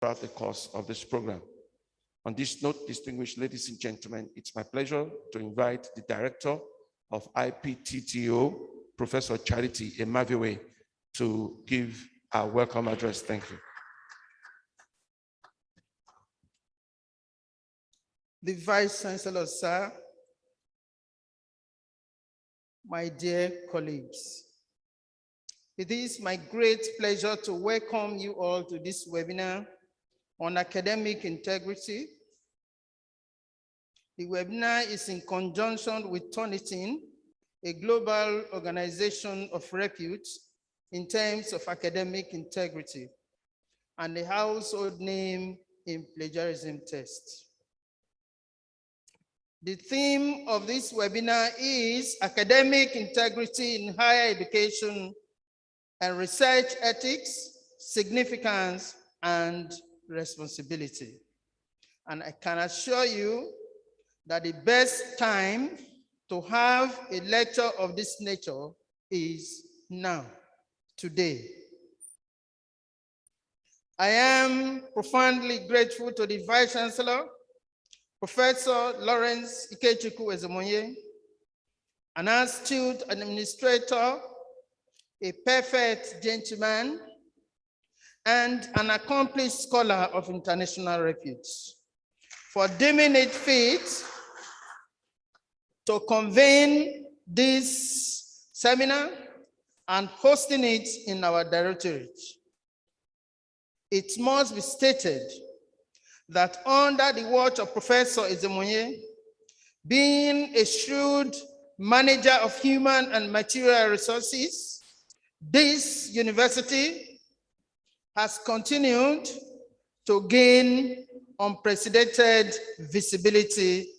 throughout the course of this program. On this note, distinguished ladies and gentlemen, it's my pleasure to invite the Director of IPTTO, Professor Charity Emaviwe, to give our welcome address. Thank you. The Vice Chancellor, sir, my dear colleagues, it is my great pleasure to welcome you all to this webinar on academic integrity. The webinar is in conjunction with Turnitin, a global organization of repute in terms of academic integrity and a household name in plagiarism tests. The theme of this webinar is academic integrity in higher education and research ethics, significance, and responsibility. And I can assure you that the best time to have a lecture of this nature is now, today. I am profoundly grateful to the Vice Chancellor, Professor Lawrence Ikechukwu Ezemonye, an astute administrator, a perfect gentleman, and an accomplished scholar of international repute, for deeming it fit to convene this seminar and hosting it in our directorate. It must be stated that under the watch of Professor Ezemonye, being a shrewd manager of human and material resources, this university has continued to gain unprecedented visibility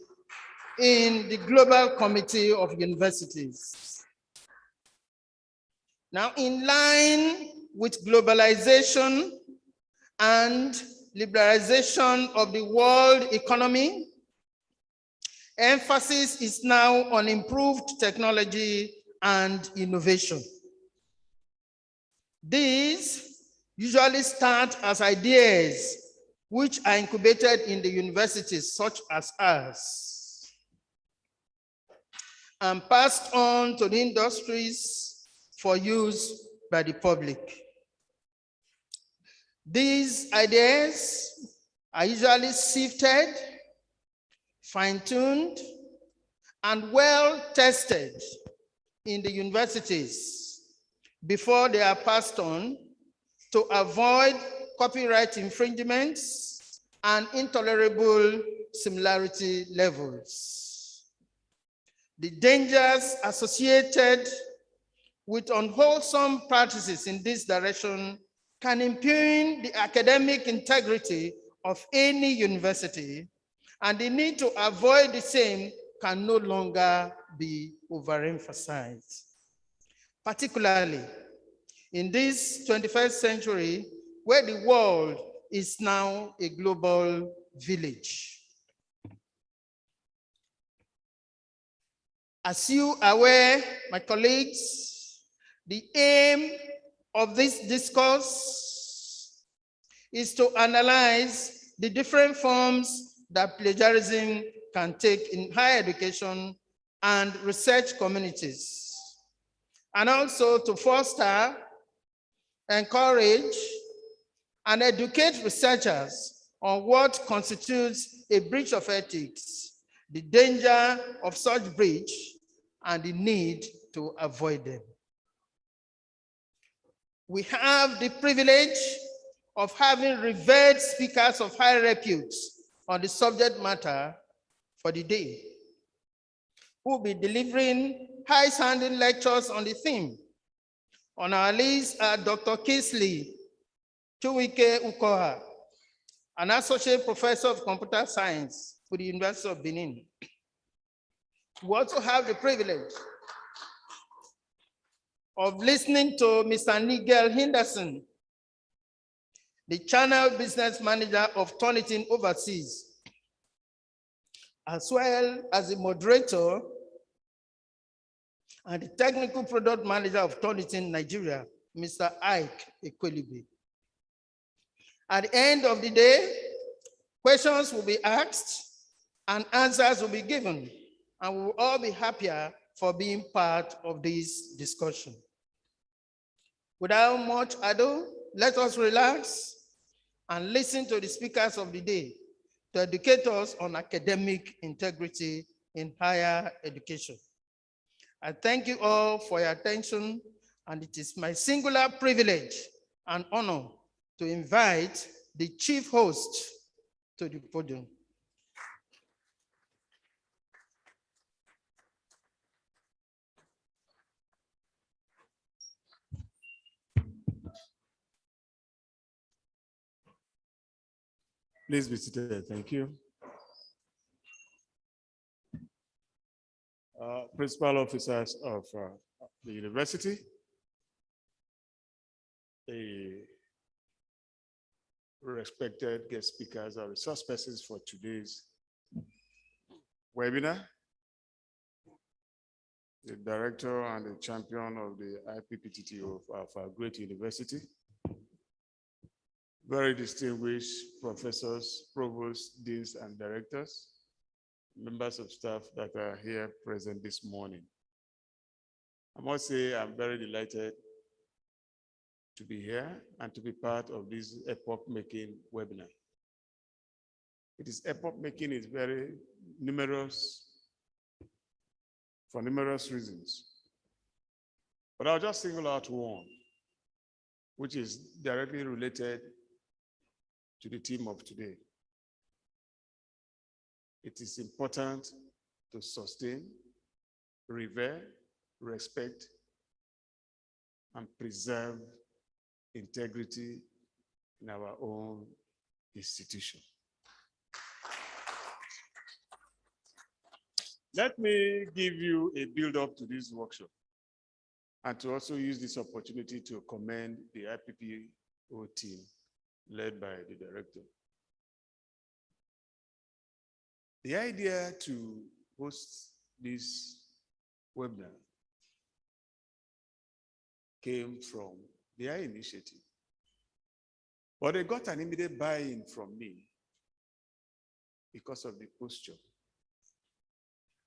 in the Global Committee of Universities. Now, in line with globalization and liberalization of the world economy, emphasis is now on improved technology and innovation. These usually start as ideas which are incubated in the universities such as ours and passed on to the industries for use by the public. These ideas are usually sifted, fine-tuned, and well-tested in the universities before they are passed on to avoid copyright infringements and intolerable similarity levels. The dangers associated with unwholesome practices in this direction can impugn the academic integrity of any university, and the need to avoid the same can no longer be overemphasized. Particularly in this 21st century, where the world is now a global village. As you are aware, my colleagues, the aim of this discourse is to analyze the different forms that plagiarism can take in higher education and research communities, and also to foster, encourage, and educate researchers on what constitutes a breach of ethics, the danger of such breach, and the need to avoid them. We have the privilege of having revered speakers of high repute on the subject matter for the day, who will be delivering high-sounding lectures on the theme. On our list are Dr. Kingsley Chuwike Ukoha, an associate professor of computer science for the University of Benin. We also have the privilege of listening to Mr. Nigel Henderson, the channel business manager of Turnitin Overseas, as well as the moderator and the technical product manager of Turnitin Nigeria, Mr. Ike Ekwelibe. At the end of the day, questions will be asked and answers will be given, and we will all be happier for being part of this discussion. Without much ado, let us relax and listen to the speakers of the day to educate us on academic integrity in higher education. I thank you all for your attention, and it is my singular privilege and honor to invite the chief host to the podium. Please be seated. Thank you. Principal officers of the university, the respected guest speakers or resource persons for today's webinar, the director and the champion of the IPPTTO of our great university, very distinguished professors, provosts, deans, and directors, members of staff that are here present this morning. I must say I'm very delighted to be here and to be part of this epoch-making webinar. It is epoch-making is very numerous, for numerous reasons. But I'll just single out one, which is directly related to the theme of today. It is important to sustain, revere, respect, and preserve integrity in our own institution. Let me give you a build-up to this workshop and to also use this opportunity to commend the IPPO team led by the director. The idea to host this webinar came from their initiative, but they got an immediate buy-in from me because of the posture.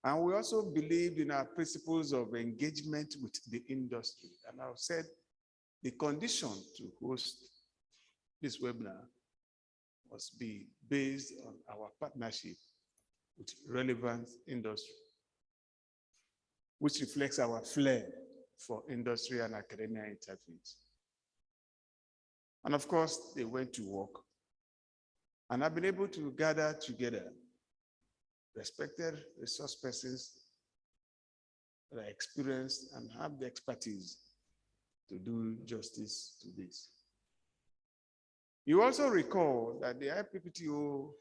And we also believed in our principles of engagement with the industry. And I've said the condition to host this webinar must be based on our partnership with relevant industry, which reflects our flair for industry and academia interface. And of course, they went to work. And I've been able to gather together respected resource persons that are experienced and have the expertise to do justice to this. You also recall that the IPPTO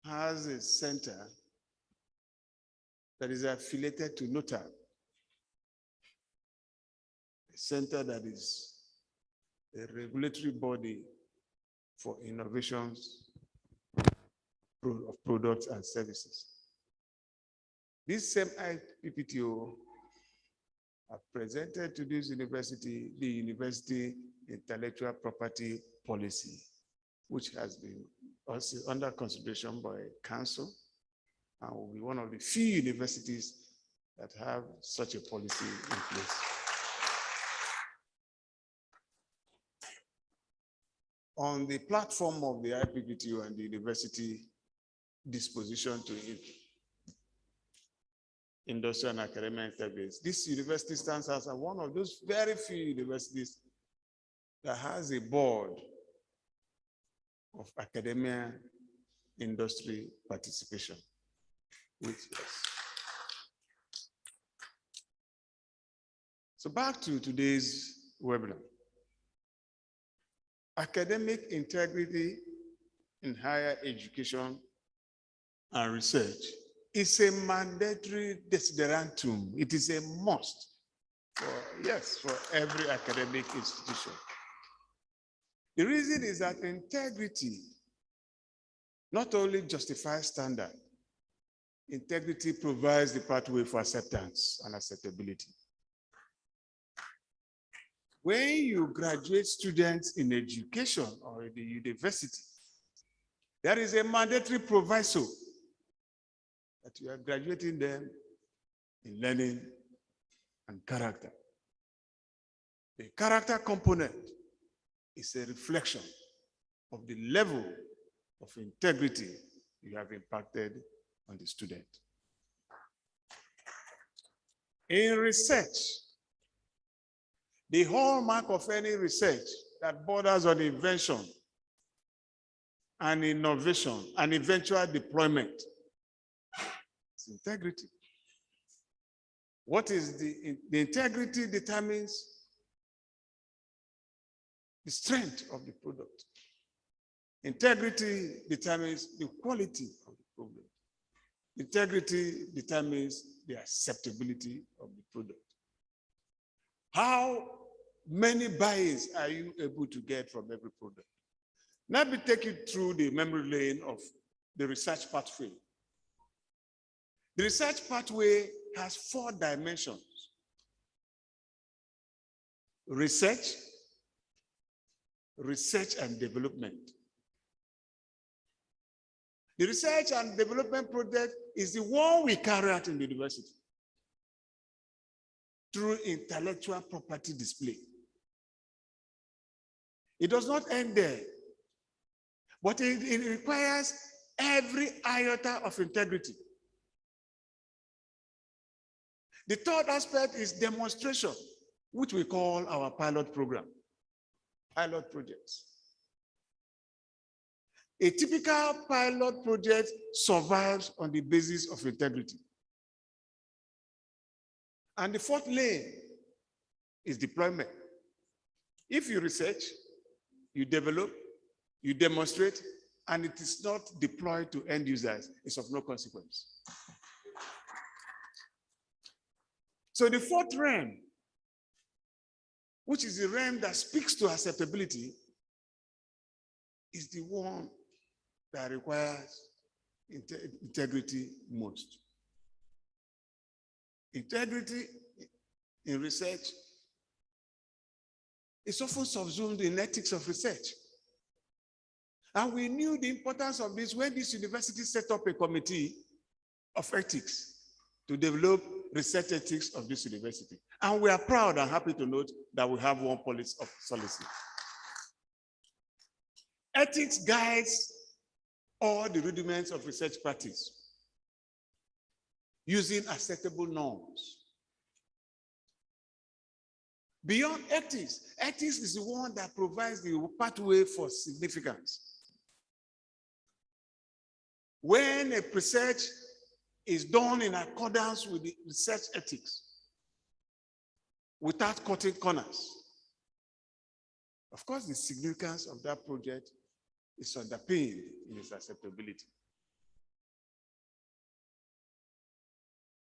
has a center that is affiliated to NOTAB, a center that is a regulatory body for innovations of products and services. This same IPPTO have presented to this university the university intellectual property policy, which has been also under consideration by council and will be one of the few universities that have such a policy in place. On the platform of the IPPTO and the university disposition to industrial and academic interface, this university stands as one of those very few universities that has a board of academia industry participation. So back to today's webinar. Academic integrity in higher education and research is a mandatory desideratum. It is a must for every academic institution. The reason is that integrity not only justifies standard, integrity provides the pathway for acceptance and acceptability. when you graduate students in education or in the university, there is a mandatory proviso that you are graduating them in learning and character. The character component is a reflection of the level of integrity you have impacted on the student. In research, the hallmark of any research that borders on invention and innovation and eventual deployment is integrity. What is the integrity determines the strength of the product. Integrity determines the quality of the product. Integrity determines the acceptability of the product. How many buys are you able to get from every product? Let me take you through the memory lane of the research pathway. The research pathway has 4 dimensions: research, research and development. The research and development project is the one we carry out in the university through intellectual property display. It does not end there, but it requires every iota of integrity. The third aspect is demonstration, which we call our pilot program, pilot projects. A typical pilot project survives on the basis of integrity. And the fourth lane is deployment. If you research, you develop, you demonstrate, and it is not deployed to end users, it's of no consequence. So the fourth realm, which is the realm that speaks to acceptability, is the one that requires integrity most. Integrity in research is often subsumed in ethics of research. And we knew the importance of this when this university set up a committee of ethics to develop research ethics of this university. And we are proud and happy to note that we have one policy of policy. Ethics guides all the rudiments of research practice using acceptable norms. Beyond ethics, ethics is the one that provides the pathway for significance. When a research is done in accordance with the research ethics, without cutting corners, of course, the significance of that project is underpinned in its acceptability.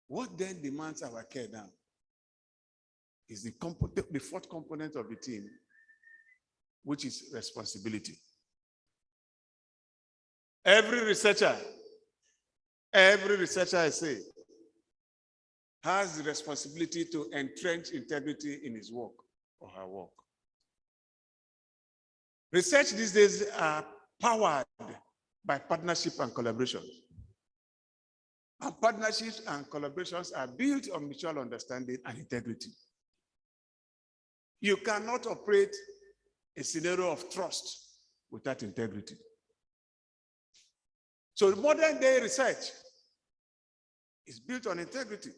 What then demands our care now is the fourth component of the team, which is responsibility. Every researcher I say, has the responsibility to entrench integrity in his work or her work. Research these days are powered by partnership and collaboration. And partnerships and collaborations are built on mutual understanding and integrity. You cannot operate a scenario of trust without integrity. So modern day research is built on integrity.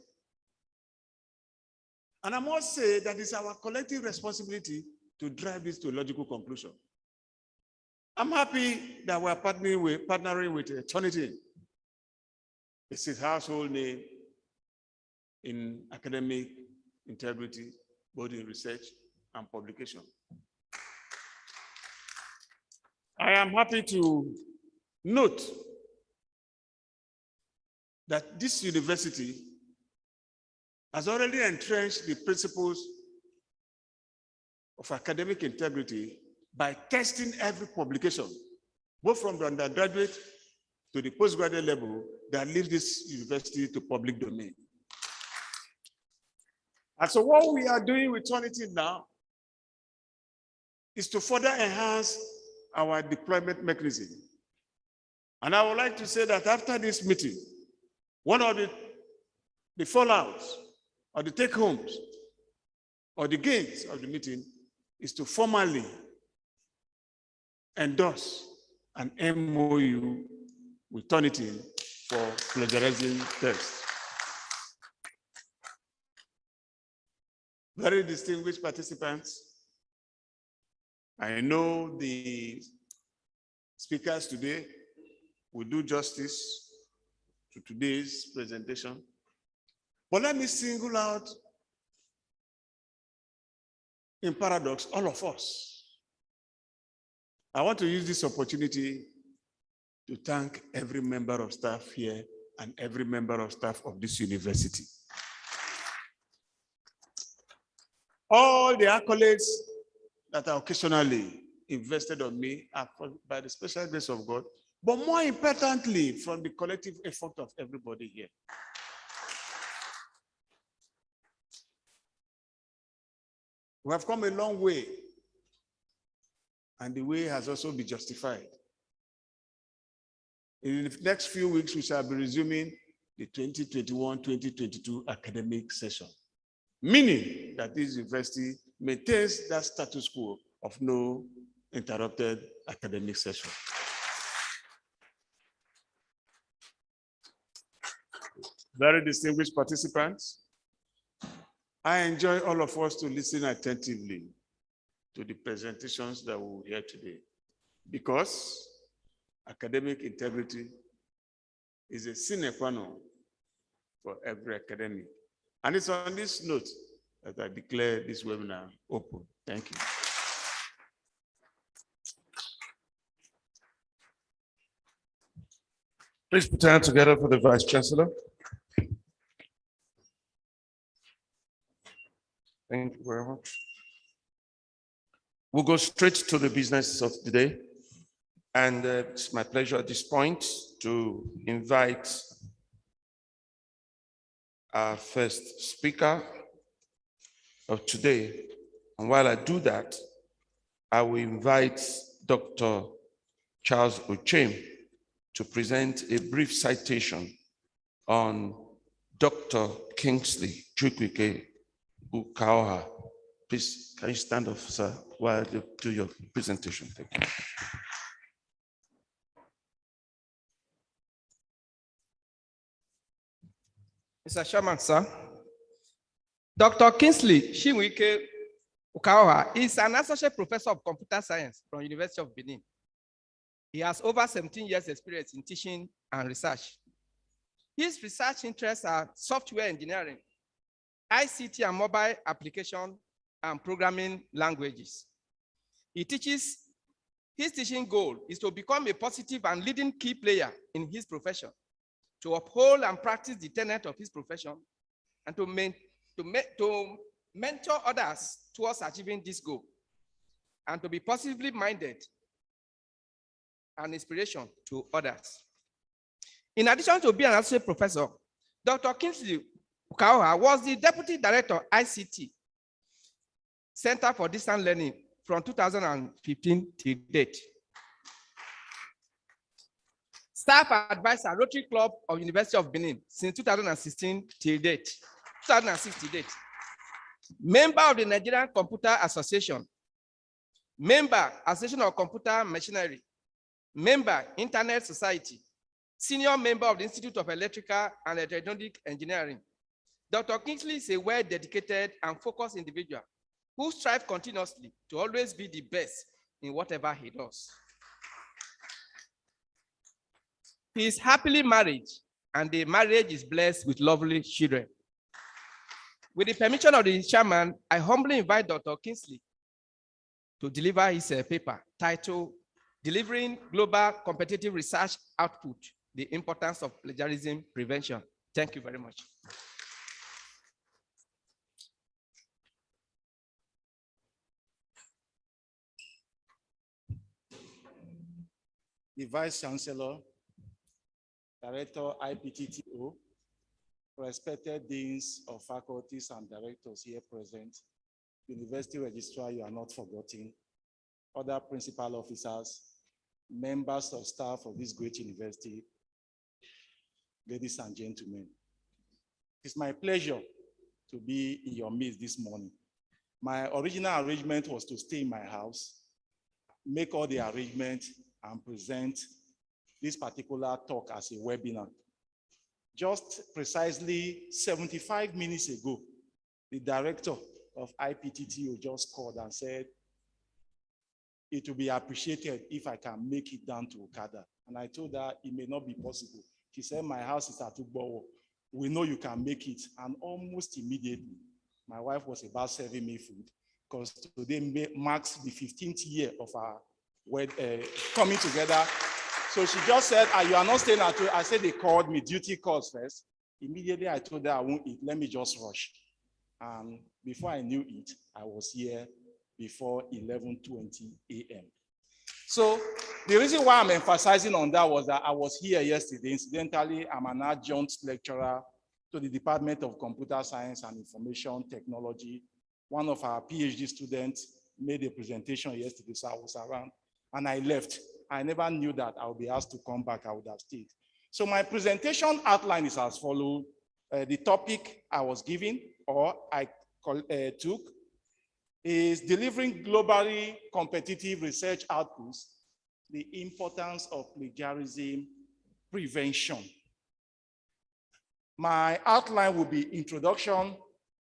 And I must say that it's our collective responsibility to drive this to a logical conclusion. I'm happy that we're partnering with Eternity. It's his household name in academic integrity, both in research and publication. I am happy to note that this university has already entrenched the principles of academic integrity by testing every publication, both from the undergraduate to the postgraduate level, that leaves this university to public domain. And so what we are doing with Trinity now is to further enhance our deployment mechanism. And I would like to say that after this meeting, one of the fallouts or the take-homes or the gains of the meeting is to formally endorse an MOU with Turnitin for plagiarism tests. Very distinguished participants, I know the speakers today will do justice to today's presentation, but let me single out in paradox all of us. I want to use this opportunity to thank every member of staff here and every member of staff of this university. All the accolades that are occasionally invested on me are by the special grace of God, but more importantly, from the collective effort of everybody here. We have come a long way, and the way has also been justified. In the next few weeks, we shall be resuming the 2021-2022 academic session, meaning that this university maintains that status quo of no interrupted academic session. Very distinguished participants, I enjoy all of us to listen attentively to the presentations that we will hear today, because academic integrity is a sine qua non for every academic. And it's on this note that I declare this webinar open. Thank you. Please put your hands together for the Vice Chancellor. Thank you very much. We'll go straight to the business of the day. And it's my pleasure at this point to invite our first speaker of today. And while I do that, I will invite Dr. Charles Ochem to present a brief citation on Dr. Kingsley Chukwuike Ukaoha. Please, can you stand up, sir, while you do your presentation? Thank you. Mr. Chairman, sir, Dr. Kingsley Chukwuike Ukaoha is an associate professor of computer science from University of Benin. He has over 17 years experience in teaching and research. His research interests are software engineering, ICT and mobile application, and programming languages. His teaching goal is to become a positive and leading key player in his profession, to uphold and practice the tenet of his profession, and to mentor others towards achieving this goal, and to be positively minded and inspiration to others. In addition to being an associate professor, Dr. Kingsley Ukaoha was the deputy director ICT Center for Distance Learning from 2015 till date. Staff advisor, Rotary Club of University of Benin since 2016 till date. 2006 till date. Member of the Nigerian Computer Association. Member, Association of Computer Machinery. Member, Internet Society. Senior member of the Institute of Electrical and Electronic Engineering. Dr. Kingsley is a well-dedicated and focused individual who strives continuously to always be the best in whatever he does. He is happily married, and the marriage is blessed with lovely children. With the permission of the chairman, I humbly invite Dr. Kingsley to deliver his paper titled Delivering Global Competitive Research Output, the Importance of Plagiarism Prevention. Thank you very much. The Vice Chancellor, Director IPTTO, respected deans of faculties and directors here present, University Registrar, you are not forgotten, other principal officers, members of staff of this great university, ladies and gentlemen. It's my pleasure to be in your midst this morning. My original arrangement was to stay in my house, make all the arrangements, and present this particular talk as a webinar. Just precisely 75 minutes ago, the director of IPTTO just called and said, it will be appreciated if I can make it down to Okada. And I told her it may not be possible. She said, my house is at Ugbowo. We know you can make it. And almost immediately, my wife was about serving me food because today marks the 15th year of our coming together. So she just said, you are not staying at home. I said, they called me, duty calls first. Immediately I told her I won't eat, let me just rush. And before I knew it, I was here before 11:20 a.m. So the reason why I'm emphasizing on that was that I was here yesterday. Incidentally, I'm an adjunct lecturer to the Department of Computer Science and Information Technology. One of our PhD students made a presentation yesterday, so I was around, and I left. I never knew that I would be asked to come back. I would have stayed. So my presentation outline is as follows. The topic I was given, or I took, is delivering globally competitive research outputs, the importance of plagiarism prevention. My outline will be introduction,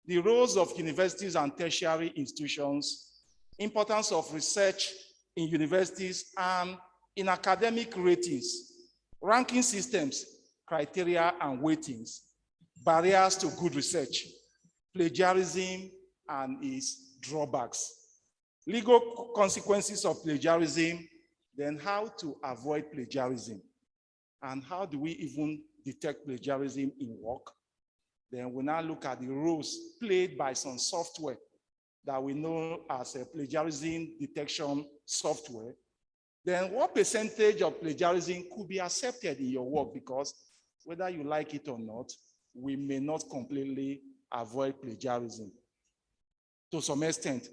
the roles of universities and tertiary institutions, importance of research in universities and in academic ratings, ranking systems, criteria and weightings, barriers to good research, plagiarism and its drawbacks, legal consequences of plagiarism, then how to avoid plagiarism, and how do we even detect plagiarism in work. Then we now look at the roles played by some software that we know as a plagiarism detection software. Then what percentage of plagiarism could be accepted in your work, because whether you like it or not, we may not completely avoid plagiarism to some extent.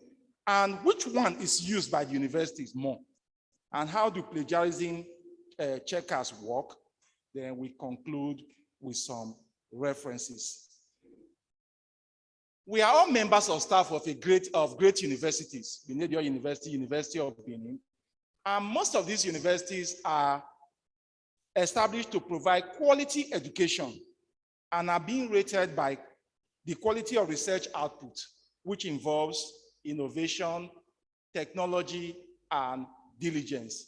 And which one is used by the universities more? And how do plagiarism checkers work? Then we conclude with some references. We are all members of staff of great universities, Benin University, University of Benin. And most of these universities are established to provide quality education and are being rated by the quality of research output, which involves innovation, technology, and diligence.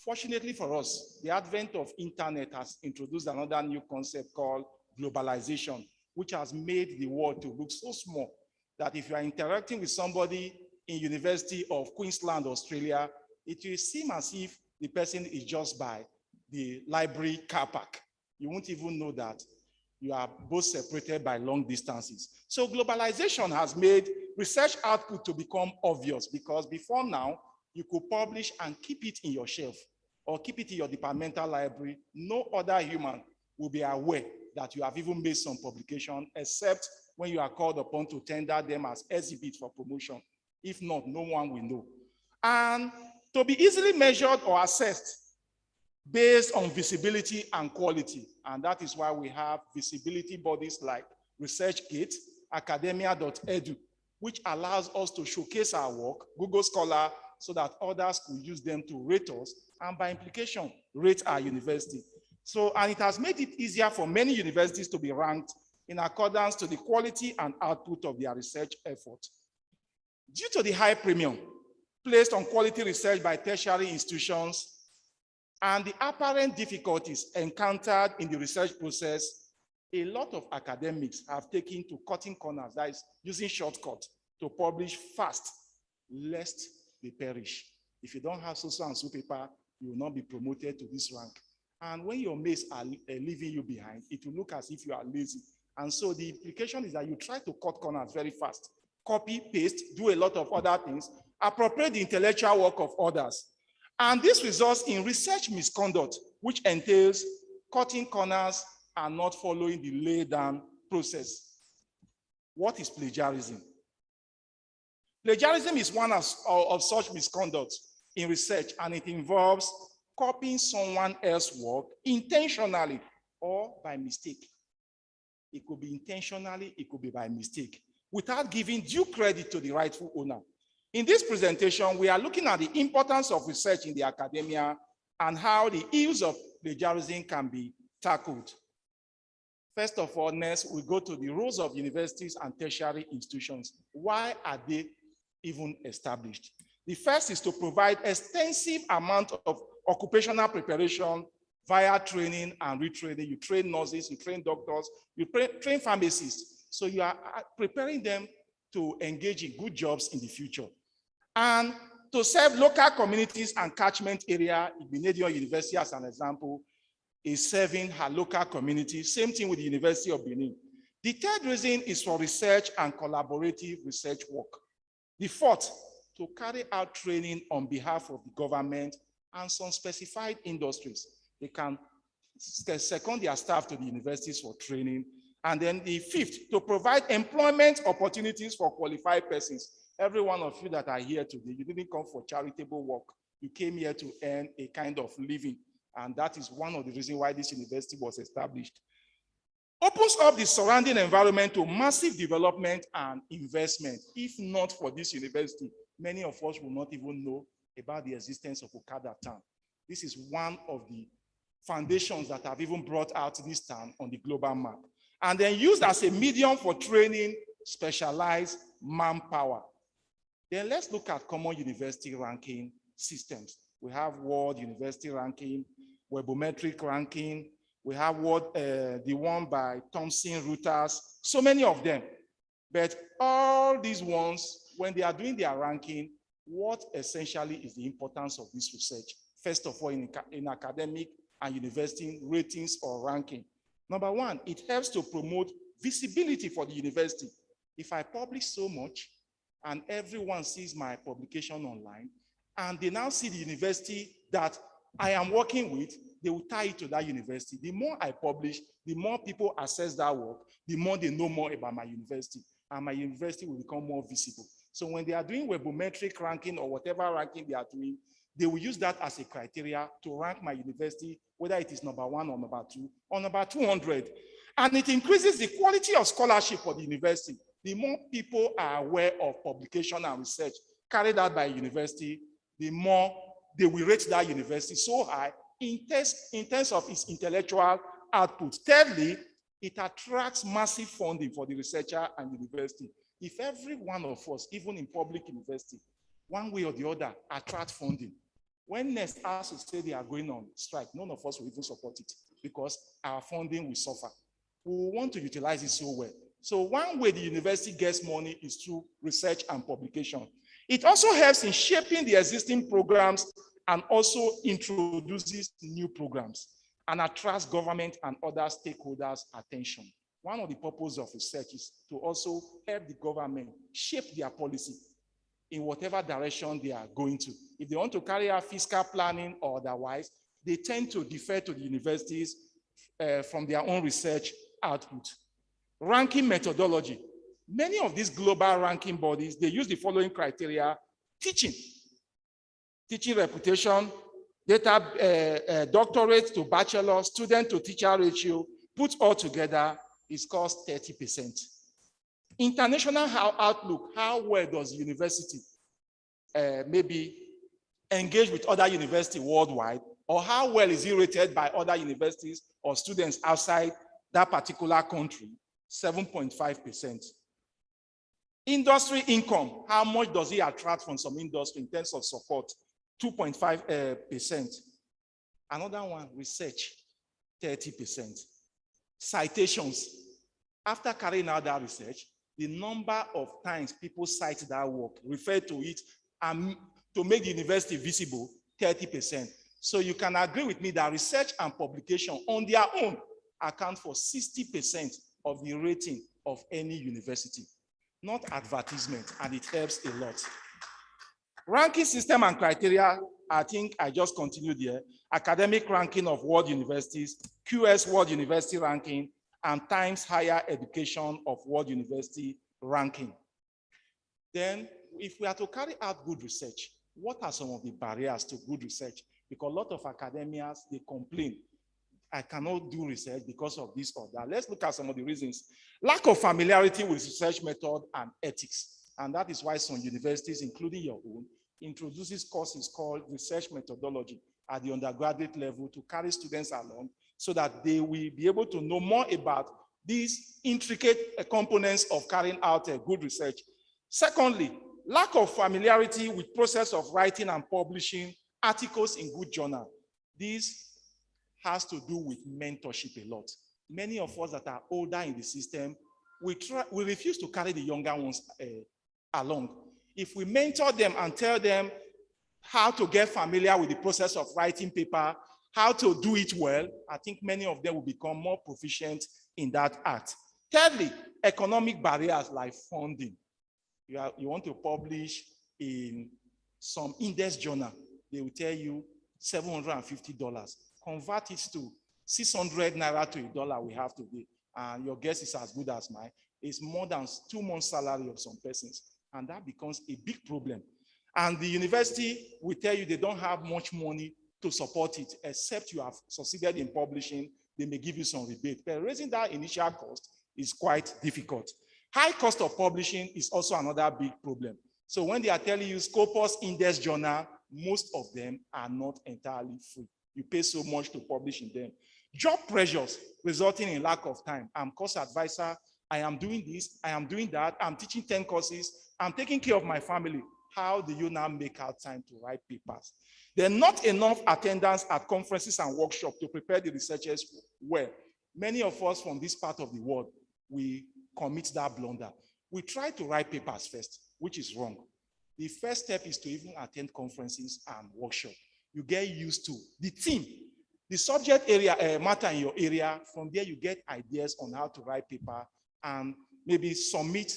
Fortunately for us, the advent of internet has introduced another new concept called globalization, which has made the world to look so small that if you are interacting with somebody in University of Queensland, Australia, it will seem as if the person is just by the library car park. You won't even know that you are both separated by long distances. So globalization has made research output to become obvious, because before now, you could publish and keep it in your shelf or keep it in your departmental library. No other human will be aware that you have even made some publication, except when you are called upon to tender them as exhibit for promotion. If not, no one will know. And to be easily measured or assessed based on visibility and quality. And that is why we have visibility bodies like ResearchGate, academia.edu, which allows us to showcase our work, Google Scholar, so that others could use them to rate us, and by implication, rate our university. So, and it has made it easier for many universities to be ranked in accordance to the quality and output of their research effort. Due to the high premium placed on quality research by tertiary institutions and the apparent difficulties encountered in the research process, a lot of academics have taken to cutting corners, that is, using shortcuts to publish fast, lest they perish. If you don't have so and so paper, you will not be promoted to this rank. And when your mates are leaving you behind, it will look as if you are lazy. And so the implication is that you try to cut corners very fast, copy, paste, do a lot of other things, appropriate the intellectual work of others. And this results in research misconduct, which entails cutting corners and not following the laid down process. What is plagiarism? Plagiarism is one of such misconduct in research, and it involves copying someone else's work intentionally or by mistake. It could be intentionally, it could be by mistake, without giving due credit to the rightful owner. In this presentation, we are looking at the importance of research in the academia and how the ills of plagiarism can be tackled. First of all, next, we go to the roles of universities and tertiary institutions. Why are they even established? The first is to provide extensive amount of occupational preparation via training and retraining. You train nurses, you train doctors, you train pharmacists. So you are preparing them to engage in good jobs in the future. And to serve local communities and catchment area, Igbinedion University, as an example, is serving her local community. Same thing with the University of Benin. The third reason is for research and collaborative research work. The fourth, to carry out training on behalf of the government and some specified industries. They can second their staff to the universities for training. And then the fifth, to provide employment opportunities for qualified persons. Every one of you that are here today, you didn't come for charitable work. You came here to earn a kind of living. And that is one of the reasons why this university was established. Opens up the surrounding environment to massive development and investment. If not for this university, many of us will not even know about the existence of Okada town. This is one of the foundations that have even brought out this town on the global map. And then used as a medium for training specialized manpower. Then let's look at common university ranking systems. We have World University Ranking, Webometric Ranking, we have the one by Thomson Reuters, so many of them. But all these ones, when they are doing their ranking, what essentially is the importance of this research? First of all, in academic and university ratings or ranking. Number one, it helps to promote visibility for the university. If I publish so much and everyone sees my publication online, and they now see the university that I am working with, they will tie it to that university. The more I publish, the more people access that work, the more they know more about my university, and my university will become more visible. So when they are doing webometric ranking or whatever ranking they are doing, they will use that as a criteria to rank my university, whether it is number 1 or number 2 or number 200. And it increases the quality of scholarship for the university. The more people are aware of publication and research carried out by a university, the more they will rate that university so high in terms of its intellectual output. Thirdly, it attracts massive funding for the researcher and university. If every one of us, even in public university, one way or the other, attract funding, when NEST has to say they are going on strike, none of us will even support it because our funding will suffer. We want to utilize it so well. So one way the university gets money is through research and publication. It also helps in shaping the existing programs and also introduces new programs and attracts government and other stakeholders' attention. One of the purposes of research is to also help the government shape their policy in whatever direction they are going to. If they want to carry out fiscal planning or otherwise, they tend to defer to the universities from their own research output. Ranking methodology. Many of these global ranking bodies, they use the following criteria: teaching reputation, data, doctorate to bachelor, student to teacher ratio, put all together is cost 30%. International outlook, how well does the university maybe engage with other universities worldwide, or how well is it rated by other universities or students outside that particular country? 7.5%. Industry income, how much does it attract from some industry in terms of support? 2.5%. Another one, research, 30%. Citations, after carrying out that research, the number of times people cite that work, refer to it, and to make the university visible, 30%. So you can agree with me that research and publication on their own account for 60% of the rating of any university, not advertisement, and it helps a lot. Ranking system and criteria, I think I just continued here. Academic ranking of world universities, QS World University Ranking, and Times Higher Education of World University Ranking. Then if we are to carry out good research, what are some of the barriers to good research? Because a lot of academians, they complain, I cannot do research because of this or that. Let's look at some of the reasons. Lack of familiarity with research method and ethics. And that is why some universities, including your own, introduces courses called research methodology at the undergraduate level to carry students along so that they will be able to know more about these intricate components of carrying out a good research. Secondly, lack of familiarity with process of writing and publishing articles in good journal. This has to do with mentorship a lot. Many of us that are older in the system, we refuse to carry the younger ones along. If we mentor them and tell them how to get familiar with the process of writing paper, how to do it well, I think many of them will become more proficient in that art. Thirdly, economic barriers like funding. You want to publish in some index journal, they will tell you $750. Convert it to 600 naira to $1 we have today. And your guess is as good as mine. It's more than 2 months' salary of some persons. And that becomes a big problem. And the university will tell you they don't have much money to support it, except you have succeeded in publishing, they may give you some rebate. But raising that initial cost is quite difficult. High cost of publishing is also another big problem. So when they are telling you Scopus Index Journal, most of them are not entirely free. You pay so much to publish in them. Job pressures resulting in lack of time. I'm course advisor, I am doing this, I am doing that, I'm teaching 10 courses, I'm taking care of my family. How do you now make out time to write papers? There are not enough attendance at conferences and workshops to prepare the researchers well. Many of us from this part of the world, we commit that blunder. We try to write papers first, which is wrong. The first step is to even attend conferences and workshops. You get used to the theme, the subject area matter in your area. From there, you get ideas on how to write paper and maybe submit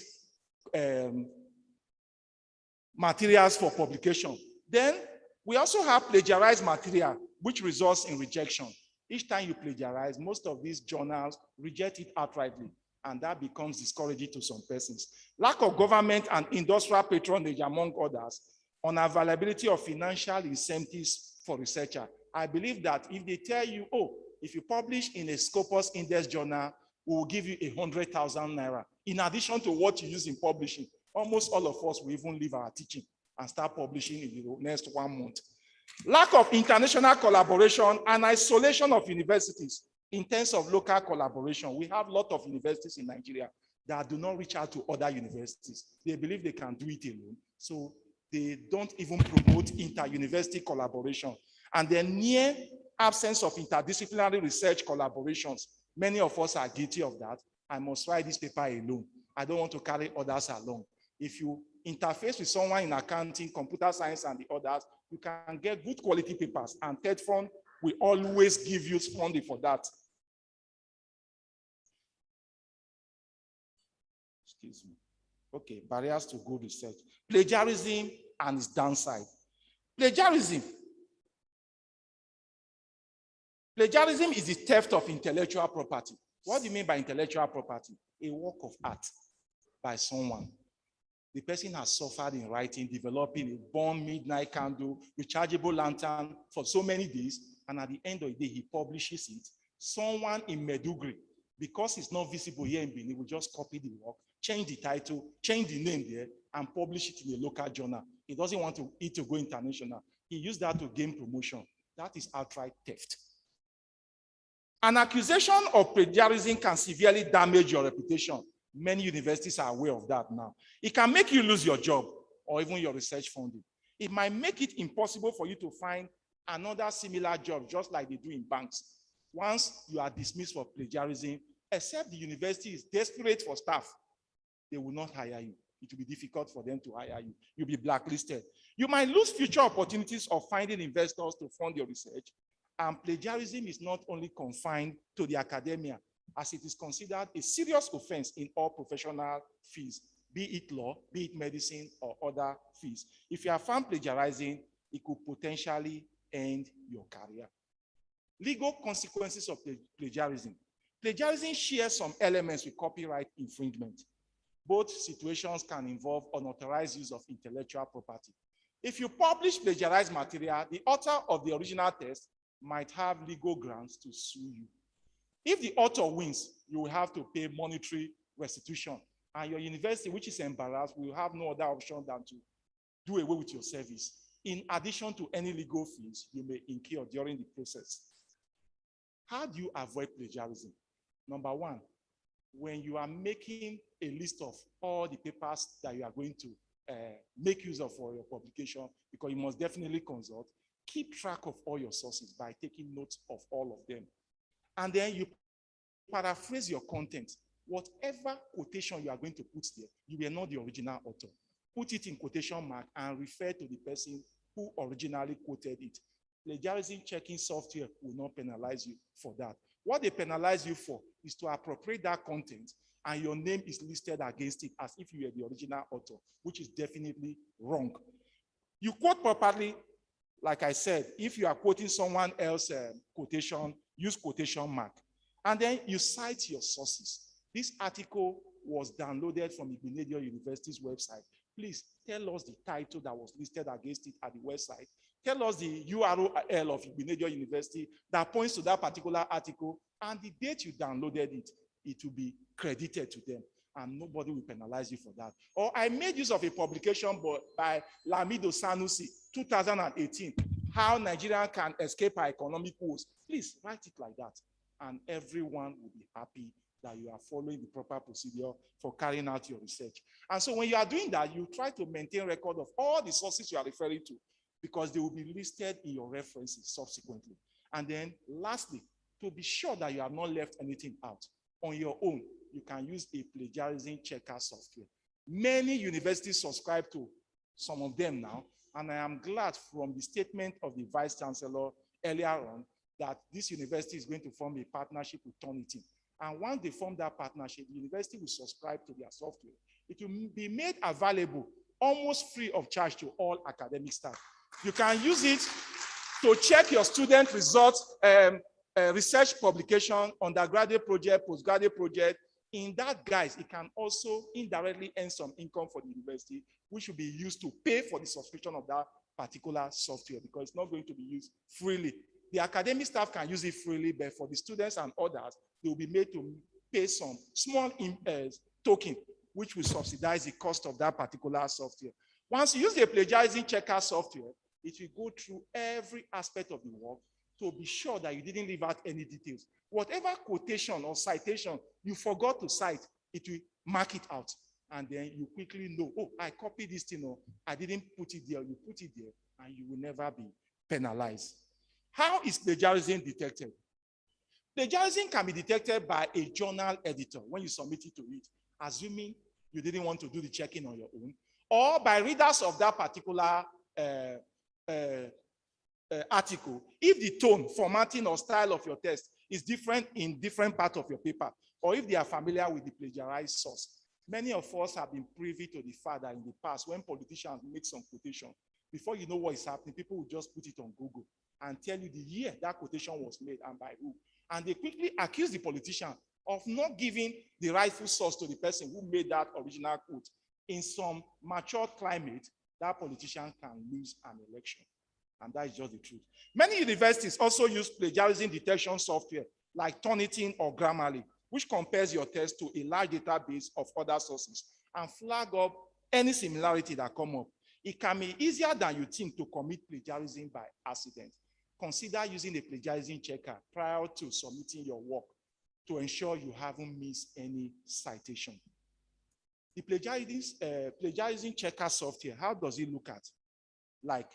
materials for publication. Then we also have plagiarized material, which results in rejection. Each time you plagiarize, most of these journals reject it outrightly, and that becomes discouraging to some persons. Lack of government and industrial patronage, among others, unavailability of financial incentives for researcher. I believe that if they tell you, oh, if you publish in a Scopus Index journal, we will give you 100,000 naira. In addition to what you use in publishing, almost all of us will even leave our teaching and start publishing in the next 1 month. Lack of international collaboration and isolation of universities in terms of local collaboration. We have a lot of universities in Nigeria that do not reach out to other universities. They believe they can do it alone. So they don't even promote inter-university collaboration. And the near absence of interdisciplinary research collaborations. Many of us are guilty of that. I must write this paper alone. I don't want to carry others along. If you interface with someone in accounting, computer science, and the others, you can get good quality papers. And Third Fund will always give you funding for that. Excuse me. Okay, barriers to good research. Plagiarism and its downside. Plagiarism. Plagiarism is the theft of intellectual property. What do you mean by intellectual property? A work of art by someone. The person has suffered in writing, developing a bomb midnight candle, rechargeable lantern for so many days, and at the end of the day, he publishes it. Someone in Medugri, because it's not visible here in Benin, will just copy the work, change the title, change the name there, and publish it in a local journal. He doesn't want it to go international. He used that to gain promotion. That is outright theft. An accusation of plagiarism can severely damage your reputation. Many universities are aware of that now. It can make you lose your job or even your research funding. It might make it impossible for you to find another similar job, just like they do in banks. Once you are dismissed for plagiarism, except the university is desperate for staff, they will not hire you. It will be difficult for them to hire you. You'll be blacklisted. You might lose future opportunities of finding investors to fund your research. And plagiarism is not only confined to the academia, as it is considered a serious offense in all professional fields, be it law, be it medicine, or other fields. If you are found plagiarizing, it could potentially end your career. Legal consequences of plagiarism. Plagiarism shares some elements with copyright infringement. Both situations can involve unauthorized use of intellectual property. If you publish plagiarized material, the author of the original text might have legal grounds to sue you. If the author wins, you will have to pay monetary restitution, and your university, which is embarrassed, will have no other option than to do away with your service, in addition to any legal fees you may incur during the process. How do you avoid plagiarism? Number one, when you are making a list of all the papers that you are going to make use of for your publication, because you must definitely consult, keep track of all your sources by taking notes of all of them. And then you paraphrase your content. Whatever quotation you are going to put there, you were not the original author. Put it in quotation mark and refer to the person who originally quoted it. Plagiarism checking software will not penalize you for that. What they penalize you for is to appropriate that content and your name is listed against it as if you were the original author, which is definitely wrong. You quote properly, like I said, if you are quoting someone else's quotation, use quotation mark. And then you cite your sources. This article was downloaded from Igbenedion University's website. Please tell us the title that was listed against it at the website. Tell us the URL of Igbenedion University that points to that particular article, and the date you downloaded it, it will be credited to them, and nobody will penalize you for that. Or I made use of a publication by Lamido Sanusi, 2018, How Nigeria Can Escape Our Economic Woes. Please write it like that, and everyone will be happy that you are following the proper procedure for carrying out your research. And so when you are doing that, you try to maintain record of all the sources you are referring to, because they will be listed in your references subsequently. And then lastly, to be sure that you have not left anything out, on your own, you can use a plagiarism checker software. Many universities subscribe to some of them now, and I am glad from the statement of the Vice Chancellor earlier on that this university is going to form a partnership with Turnitin. And once they form that partnership, the university will subscribe to their software. It will be made available almost free of charge to all academic staff. You can use it to check your student results, research publication, undergraduate project, postgraduate project. In that, guys, it can also indirectly earn some income for the university, which will be used to pay for the subscription of that particular software, because it's not going to be used freely. The academic staff can use it freely, but for the students and others, they will be made to pay some small token, which will subsidize the cost of that particular software. Once you use the plagiarism checker software, it will go through every aspect of the work to be sure that you didn't leave out any details. Whatever quotation or citation you forgot to cite, it will mark it out. And then you quickly know, oh, I copied this thing, or I didn't put it there. You put it there, and you will never be penalized. How is plagiarism detected? Plagiarism can be detected by a journal editor when you submit it to it, assuming you didn't want to do the checking on your own, or by readers of that particular article, if the tone, formatting, or style of your text is different in different parts of your paper, or if they are familiar with the plagiarized source. Many of us have been privy to the fact that in the past, when politicians make some quotation, before you know what is happening, people will just put it on Google and tell you the year that quotation was made and by who. And they quickly accuse the politician of not giving the rightful source to the person who made that original quote. In some mature climate, that politician can lose an election. And that is just the truth. Many universities also use plagiarism detection software like Turnitin or Grammarly, which compares your text to a large database of other sources and flag up any similarity that come up. It can be easier than you think to commit plagiarism by accident. Consider using a plagiarism checker prior to submitting your work to ensure you haven't missed any citation. The plagiarism checker software, how does it look at? Like,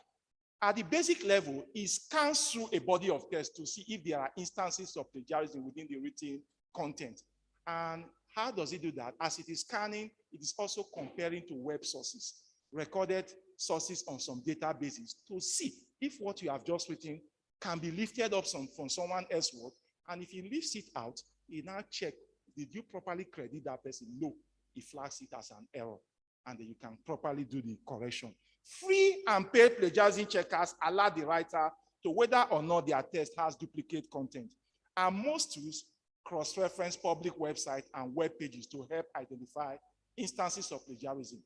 at the basic level, it scans through a body of text to see if there are instances of plagiarism within the written content. And how does it do that? As it is scanning, it is also comparing to web sources, recorded sources on some databases to see if what you have just written can be lifted up from someone else's work. And if he lifts it out, he now check, did you properly credit that person? No, he flags it as an error. And then you can properly do the correction. Free and paid plagiarism checkers allow the writer to whether or not their text has duplicate content. And most tools cross-reference public websites and web pages to help identify instances of plagiarism.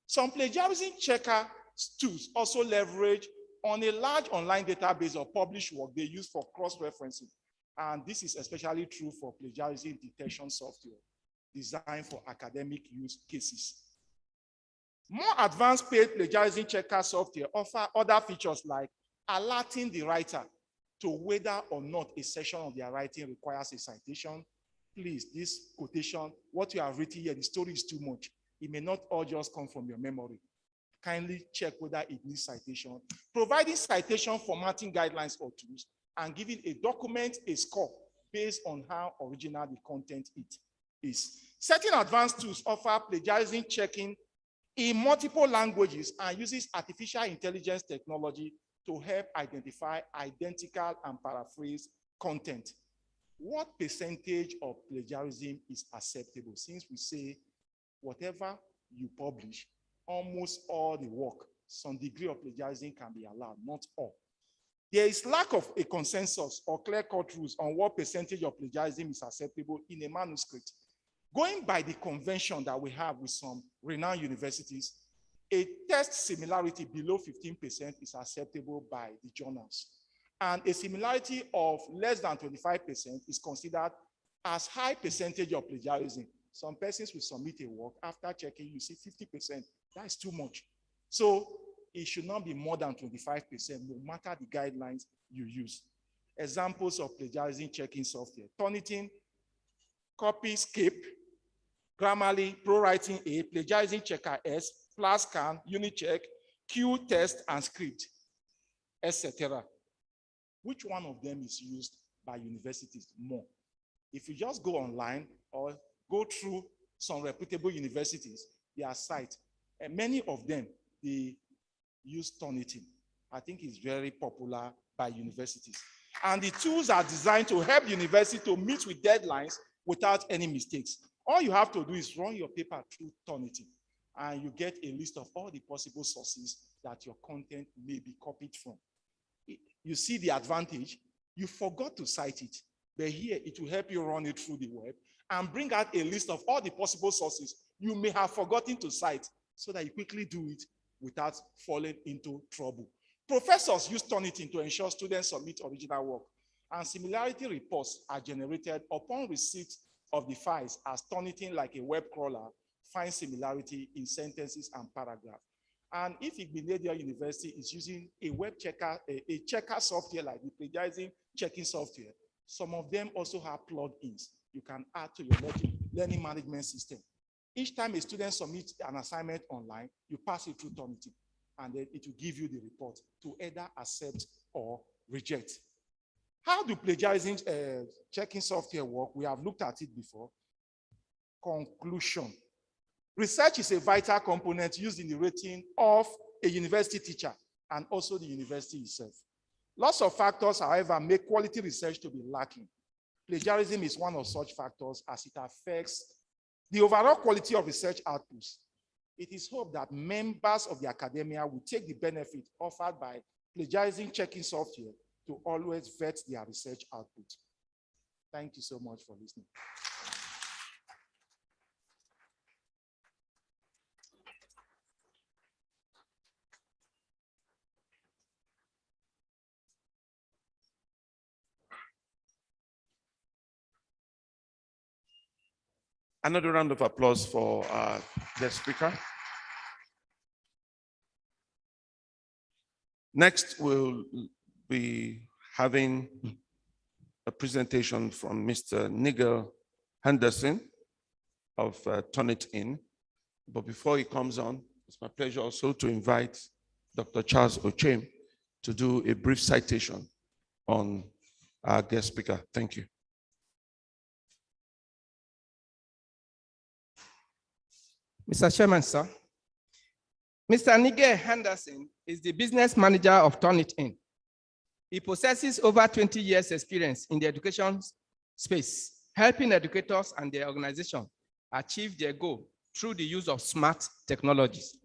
Some plagiarism checker tools also leverage on a large online database of published work they use for cross-referencing. And this is especially true for plagiarism detection software designed for academic use cases. More advanced paid plagiarism checker software offer other features like alerting the writer to whether or not a section of their writing requires a citation. Please, this quotation, what you have written here, the story is too much. It may not all just come from your memory. Kindly check whether it needs citation. Providing citation formatting guidelines or tools, and giving a document a score based on how original the content it is. Certain advanced tools offer plagiarism checking in multiple languages and uses artificial intelligence technology to help identify identical and paraphrase content. What percentage of plagiarism is acceptable? Since we say whatever you publish, almost all the work, some degree of plagiarism can be allowed, not all. There is lack of a consensus or clear-cut rules on what percentage of plagiarism is acceptable in a manuscript. Going by the convention that we have with some renowned universities, a text similarity below 15% is acceptable by the journals. And a similarity of less than 25% is considered as high percentage of plagiarism. Some persons will submit a work, after checking, you see 50%. That is too much. So it should not be more than 25%, no matter the guidelines you use. Examples of plagiarism checking software: Turnitin, Copyscape, Grammarly, ProWriting A, Plagiarism Checker S, FlashScan, Unicheck, Q-Test, and Script, etc. Which one of them is used by universities more? If you just go online or go through some reputable universities, their site, and many of them, they use Turnitin. I think it's very popular by universities. And the tools are designed to help the university to meet with deadlines without any mistakes. All you have to do is run your paper through Turnitin, and you get a list of all the possible sources that your content may be copied from. You see the advantage. You forgot to cite it, but here it will help you run it through the web and bring out a list of all the possible sources you may have forgotten to cite, so that you quickly do it without falling into trouble. Professors use Turnitin to ensure students submit original work, and similarity reports are generated upon receipt of the files, as Turnitin, like a web crawler, finds similarity in sentences and paragraphs. And if Igbenedion University is using a web checker, a checker software like the plagiarism checking software, some of them also have plugins you can add to your learning management system. Each time a student submits an assignment online, you pass it through Turnitin, and then it will give you the report to either accept or reject. How do plagiarism checking software work? We have looked at it before. Conclusion. Research is a vital component used in the rating of a university teacher and also the university itself. Lots of factors, however, make quality research to be lacking. Plagiarism is one of such factors, as it affects the overall quality of research outputs. It is hoped that members of the academia will take the benefit offered by plagiarism checking software to always vet their research output. Thank you so much for listening. Another round of applause for the speaker. Next, we'll be having a presentation from Mr. Nigel Henderson of Turnitin. But before he comes on, it's my pleasure also to invite Dr. Charles Ochem to do a brief citation on our guest speaker. Thank you. Mr. Chairman, sir. Mr. Nigel Henderson is the business manager of Turnitin. He possesses over 20 years experience in the education space, helping educators and their organization achieve their goal through the use of smart technologies.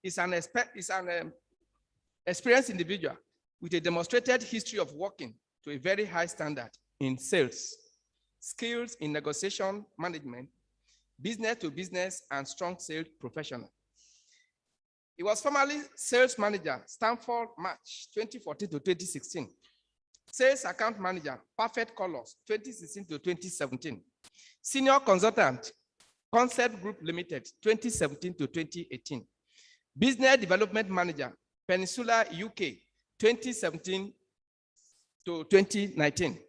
He's an experienced individual with a demonstrated history of working to a very high standard in sales, skills in negotiation management, business to business, and strong sales professional. He was formerly sales manager, Stanford Match, 2014 to 2016. Sales account manager, Perfect Colors, 2016 to 2017. Senior consultant, Concept Group Limited, 2017 to 2018. Business development manager, Peninsula UK, 2017 to 2019.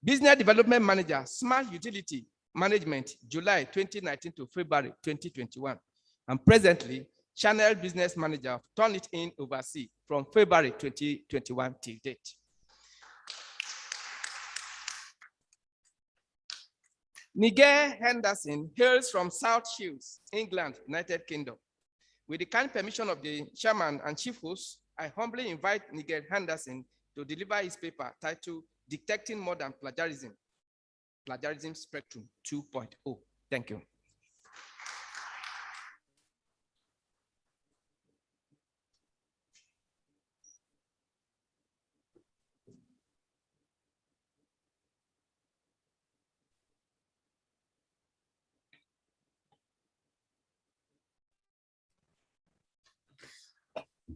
Business development manager, Smart Utility Management, July 2019 to February 2021. And presently, Channel Business Manager of Turnitin Overseas from February 2021 till date. Nigel Henderson hails from South Shields, England, United Kingdom. With the kind permission of the chairman and chief host, I humbly invite Nigel Henderson to deliver his paper titled Detecting Modern Plagiarism, Plagiarism Spectrum 2.0. Thank you.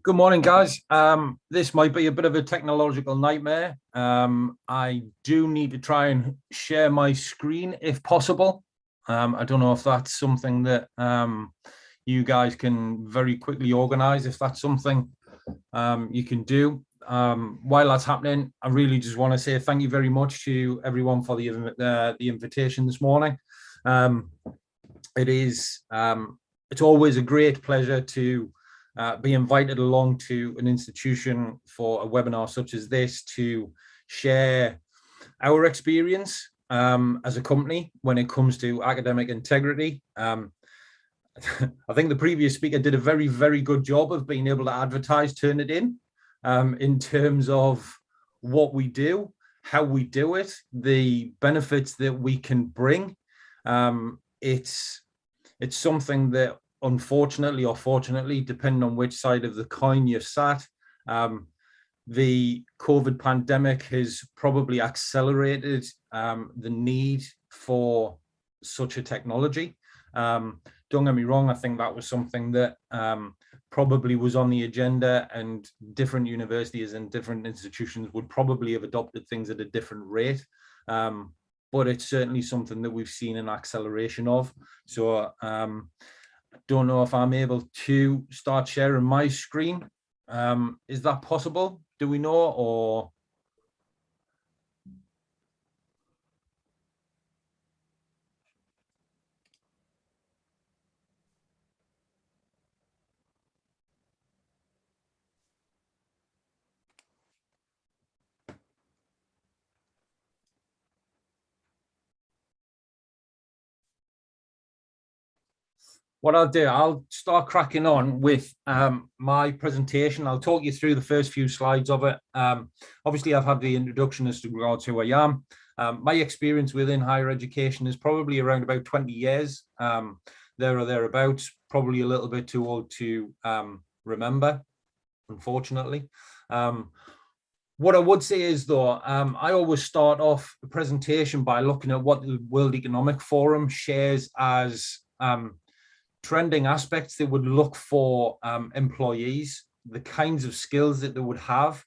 Good morning, guys. This might be a bit of a technological nightmare. I do need to try and share my screen if possible. I don't know if that's something that you guys can very quickly organize, if that's something you can do. While that's happening, I really just want to say thank you very much to everyone for the invitation this morning. It's always a great pleasure to be invited along to an institution for a webinar such as this to share our experience as a company when it comes to academic integrity. I think the previous speaker did a very, very good job of being able to advertise Turnitin in terms of what we do, how we do it, the benefits that we can bring. It's something that, unfortunately or fortunately, depending on which side of the coin you're sat, the COVID pandemic has probably accelerated the need for such a technology. Don't get me wrong, I think that was something that probably was on the agenda, and different universities and different institutions would probably have adopted things at a different rate. But it's certainly something that we've seen an acceleration of. So I don't know if I'm able to start sharing my screen. Is that possible? Do we know, or? What I'll do, I'll start cracking on with my presentation. I'll talk you through the first few slides of it. Obviously, I've had the introduction as to regards who I am. My experience within higher education is probably around about 20 years, there or thereabouts, probably a little bit too old to remember, unfortunately. What I would say is, though, I always start off the presentation by looking at what the World Economic Forum shares as trending aspects they would look for employees, the kinds of skills that they would have.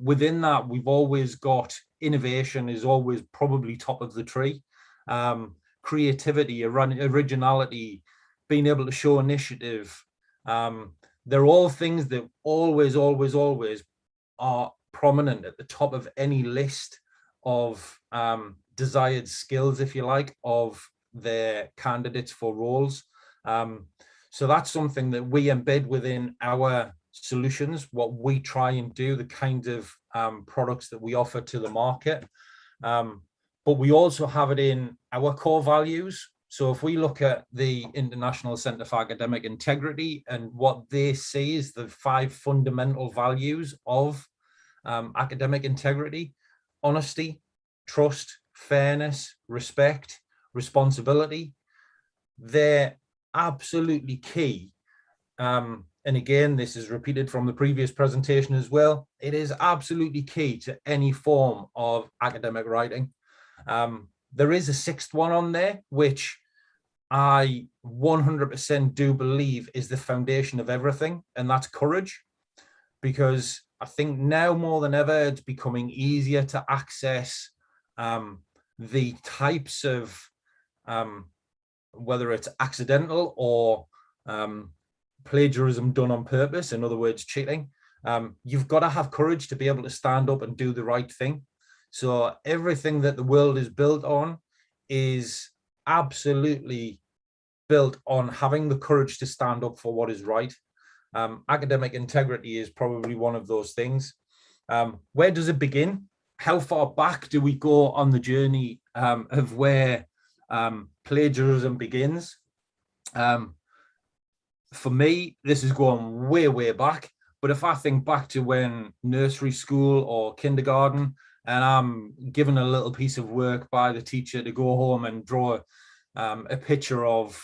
Within that, we've always got innovation is always probably top of the tree. Creativity, originality, being able to show initiative. They're all things that always are prominent at the top of any list of desired skills, if you like, of their candidates for roles. So that's something that we embed within our solutions, what we try and do, the kind of products that we offer to the market. But we also have it in our core values. So if we look at the International Centre for Academic Integrity and what they see is the 5 fundamental values of academic integrity: honesty, trust, fairness, respect, responsibility. They're absolutely key. And again, this is repeated from the previous presentation as well. It is absolutely key to any form of academic writing. There is a 6th one on there, which I 100% do believe is the foundation of everything, and that's courage. Because I think now more than ever, it's becoming easier to access the types of, whether it's accidental or plagiarism done on purpose, in other words, cheating. You've got to have courage to be able to stand up and do the right thing. So everything that the world is built on is absolutely built on having the courage to stand up for what is right. Academic integrity is probably one of those things. Where does it begin? How far back do we go on the journey of where plagiarism begins? For me, this is going way, way back. But if I think back to when nursery school or kindergarten, and I'm given a little piece of work by the teacher to go home and draw a picture of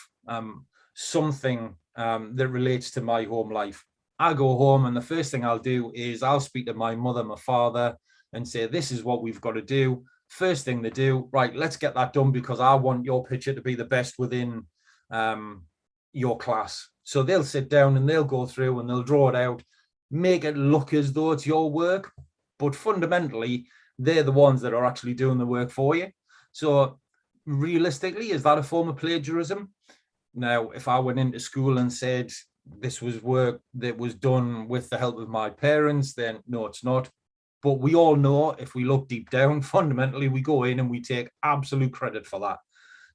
something that relates to my home life. I go home and the first thing I'll do is I'll speak to my mother, my father, and say, this is what we've got to do. First thing they do, right, let's get that done because I want your picture to be the best within your class. So they'll sit down and they'll go through and they'll draw it out, make it look as though it's your work, but fundamentally, they're the ones that are actually doing the work for you. So realistically, is that a form of plagiarism? Now, if I went into school and said this was work that was done with the help of my parents, then no, it's not. But we all know, if we look deep down, fundamentally, we go in and we take absolute credit for that.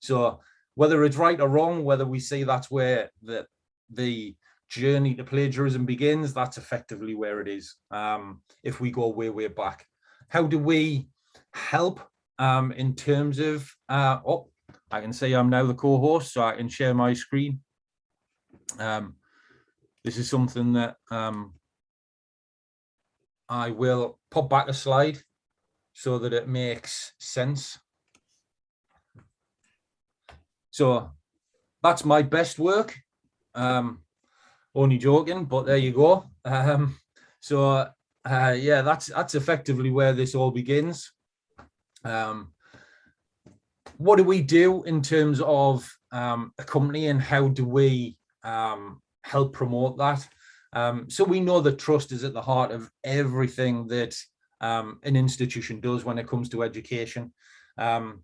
So whether it's right or wrong, whether we say that's where the journey to plagiarism begins, that's effectively where it is. If we go way, way back. How do we help in terms of, I can say I'm now the co-host, so I can share my screen. This is something that I will pop back a slide so that it makes sense. So that's my best work. Only joking, but there you go. Yeah, that's effectively where this all begins. What do we do in terms of a company, and how do we help promote that? So we know that trust is at the heart of everything that an institution does when it comes to education. The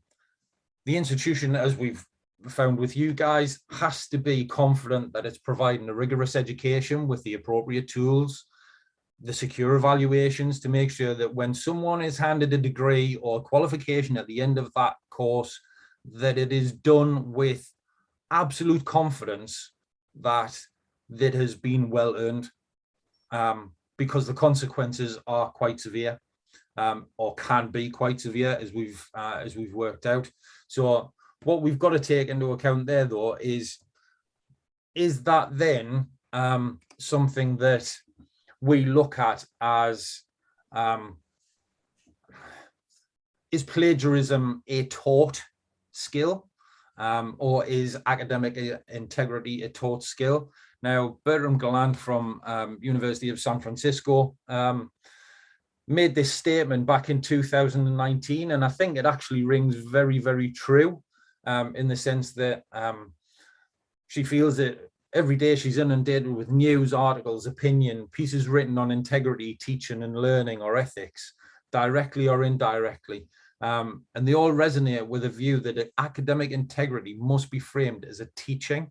institution, as we've found with you guys, has to be confident that it's providing a rigorous education with the appropriate tools, the secure evaluations to make sure that when someone is handed a degree or qualification at the end of that course, that it is done with absolute confidence that that has been well earned, because the consequences are quite severe, or can be quite severe, as we've worked out. So what we've got to take into account there, though, is that then something that we look at as, is plagiarism a taught skill, or is academic integrity a taught skill? Now, Bertram Gallant from University of San Francisco made this statement back in 2019, and I think it actually rings very, very true, in the sense that she feels that every day she's inundated with news articles, opinion, pieces written on integrity, teaching and learning, or ethics, directly or indirectly. And they all resonate with a view that academic integrity must be framed as a teaching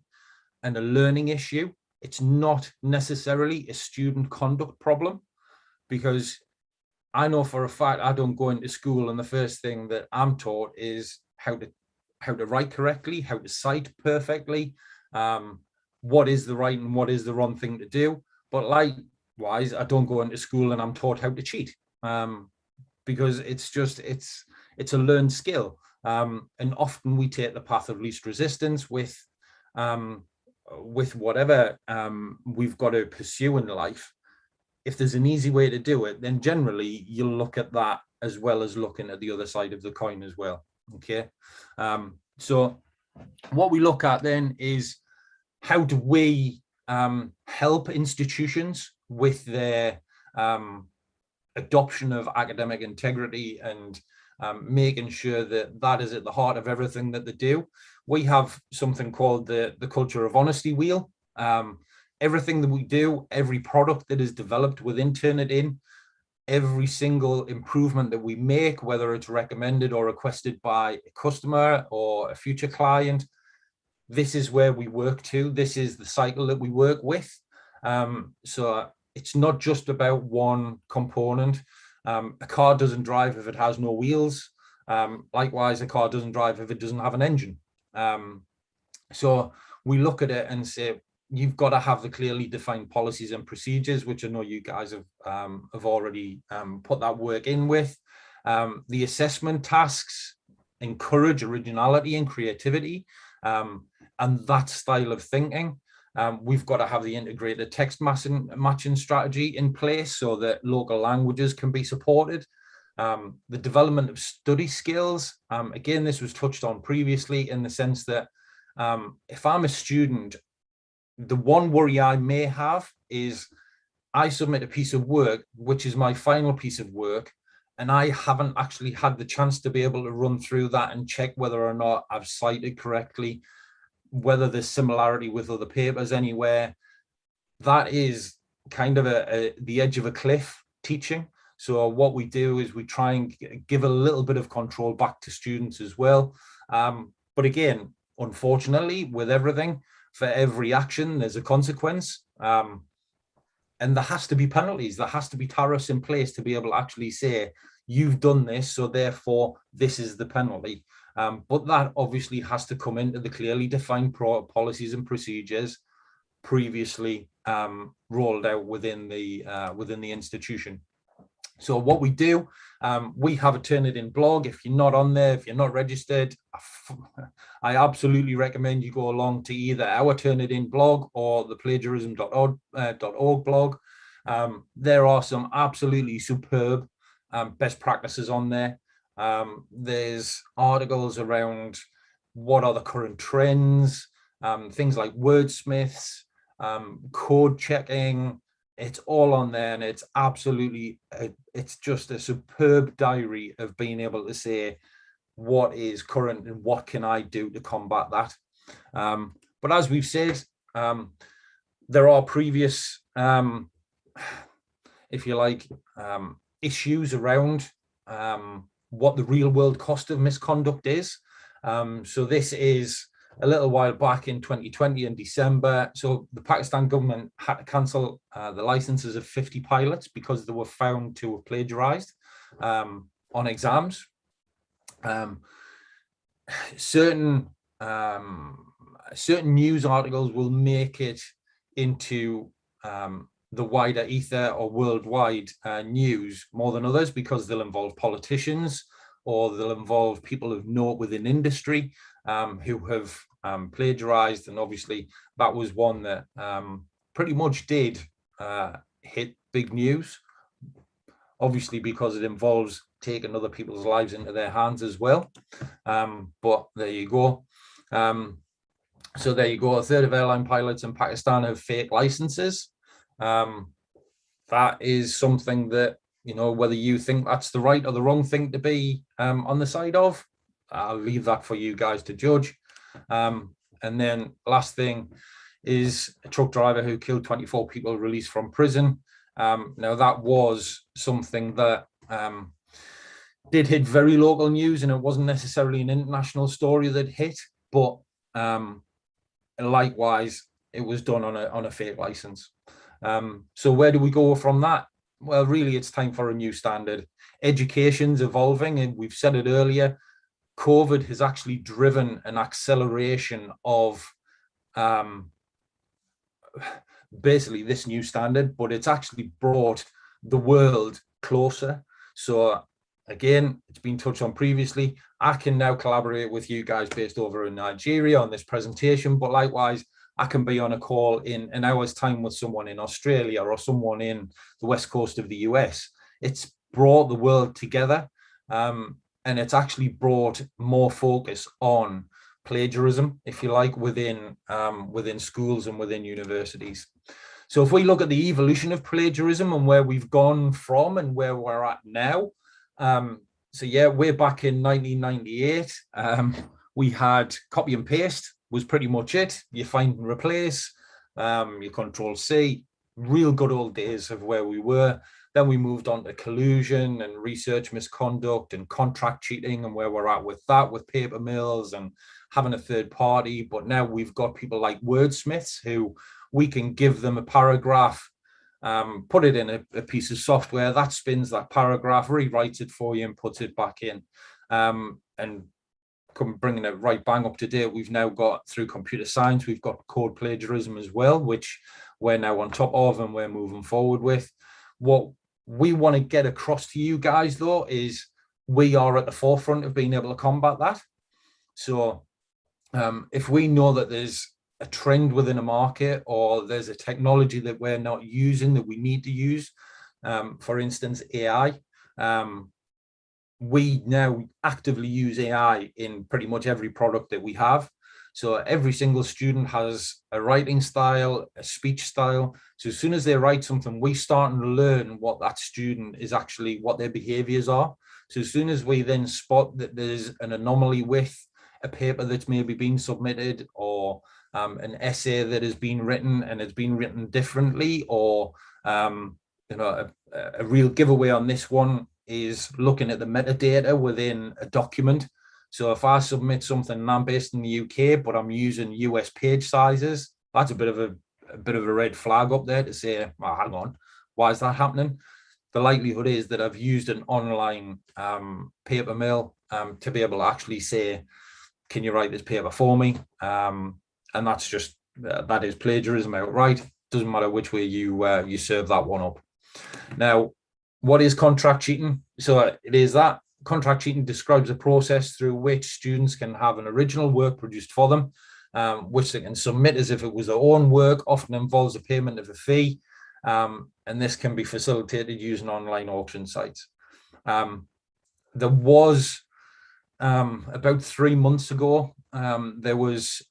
and a learning issue. It's not necessarily a student conduct problem, because I know for a fact I don't go into school and the first thing that I'm taught is how to write correctly, how to cite perfectly, what is the right and what is the wrong thing to do. But likewise, I don't go into school and I'm taught how to cheat, because it's a learned skill. And often we take the path of least resistance with whatever we've got to pursue in life. If there's an easy way to do it, then generally you'll look at that as well as looking at the other side of the coin as well. Okay. So what we look at then is, how do we help institutions with their adoption of academic integrity and making sure that that is at the heart of everything that they do. We have something called the culture of honesty wheel. Everything that we do, every product that is developed within Turnitin, every single improvement that we make, whether it's recommended or requested by a customer or a future client, this is where we work to. This is the cycle that we work with. So it's not just about one component. A car doesn't drive if it has no wheels. Likewise, a car doesn't drive if it doesn't have an engine. So we look at it and say, you've got to have the clearly defined policies and procedures, which I know you guys have already put that work in with. The assessment tasks encourage originality and creativity, and that style of thinking. We've got to have the integrated text matching strategy in place so that local languages can be supported. The development of study skills. Again, this was touched on previously in the sense that if I'm a student, the one worry I may have is I submit a piece of work, which is my final piece of work, and I haven't actually had the chance to be able to run through that and check whether or not I've cited correctly, whether there's similarity with other papers anywhere. That is kind of the edge of a cliff teaching. So what we do is we try and give a little bit of control back to students as well. But again, unfortunately, with everything, for every action, there's a consequence. And there has to be penalties. There has to be tariffs in place to be able to actually say, you've done this, so therefore this is the penalty. But that obviously has to come into the clearly defined policies and procedures previously rolled out within the institution. So what we do, we have a Turnitin blog. If you're not on there, if you're not registered, I absolutely recommend you go along to either our Turnitin blog or the plagiarism.org blog. There are some absolutely superb best practices on there. There's articles around what are the current trends, things like wordsmiths, code checking. It's all on there, and it's absolutely, it's just a superb diary of being able to say what is current and what can I do to combat that. But as we've said, there are previous, if you like, issues around what the real world cost of misconduct is. So this is a little while back in 2020 in December. So the Pakistan government had to cancel the licenses of 50 pilots because they were found to have plagiarized on exams. Certain news articles will make it into the wider ether or worldwide news more than others because they'll involve politicians or they'll involve people of note within industry who have plagiarized. And obviously that was one that pretty much did hit big news, obviously because it involves taking other people's lives into their hands as well. But there you go. So there you go. A third of airline pilots in Pakistan have fake licenses. That is something that, you know, whether you think that's the right or the wrong thing to be on the side of, I'll leave that for you guys to judge. And then last thing is a truck driver who killed 24 people released from prison. Now that was something that did hit very local news, and it wasn't necessarily an international story that hit, but likewise, it was done on a fake license. So where do we go from that? Well, really, it's time for a new standard. Education's evolving, and we've said it earlier, COVID has actually driven an acceleration of basically this new standard, but it's actually brought the world closer. So again, it's been touched on previously. I can now collaborate with you guys based over in Nigeria on this presentation, but likewise, I can be on a call in an hour's time with someone in Australia or someone in the west coast of the US. It's brought the world together, and it's actually brought more focus on plagiarism, if you like, within schools and within universities. So if we look at the evolution of plagiarism and where we've gone from and where we're at now, so yeah, way back in 1998, we had copy and paste was pretty much it. You find and replace, you control C, real good old days of where we were. Then we moved on to collusion and research misconduct and contract cheating and where we're at with that, with paper mills and having a third party. But now we've got people like wordsmiths who we can give them a paragraph, put it in a piece of software that spins that paragraph, rewrites it for you and puts it back in. And bringing it right bang up to date, we've now got, through computer science, we've got code plagiarism as well, which we're now on top of and we're moving forward with. What we want to get across to you guys, though, is we are at the forefront of being able to combat that. So if we know that there's a trend within a market or there's a technology that we're not using that we need to use, for instance, AI, we now actively use AI in pretty much every product that we have. So every single student has a writing style, a speech style. So as soon as they write something, we start to learn what that student is actually, what their behaviors are. So as soon as we then spot that there's an anomaly with a paper that's maybe been submitted, or an essay that has been written and it's been written differently, or a real giveaway on this one is looking at the metadata within a document. So if I submit something and I'm based in the UK, but I'm using US page sizes, that's a bit of a red flag up there to say, well, hang on, why is that happening? The likelihood is that I've used an online paper mill to be able to actually say, can you write this paper for me? And that's just, that is plagiarism outright. Doesn't matter which way you serve that one up. Now, what is contract cheating? So it is that. Contract cheating describes a process through which students can have an original work produced for them, which they can submit as if it was their own work, often involves a payment of a fee, and this can be facilitated using online auction sites. There was, about 3 months ago, there was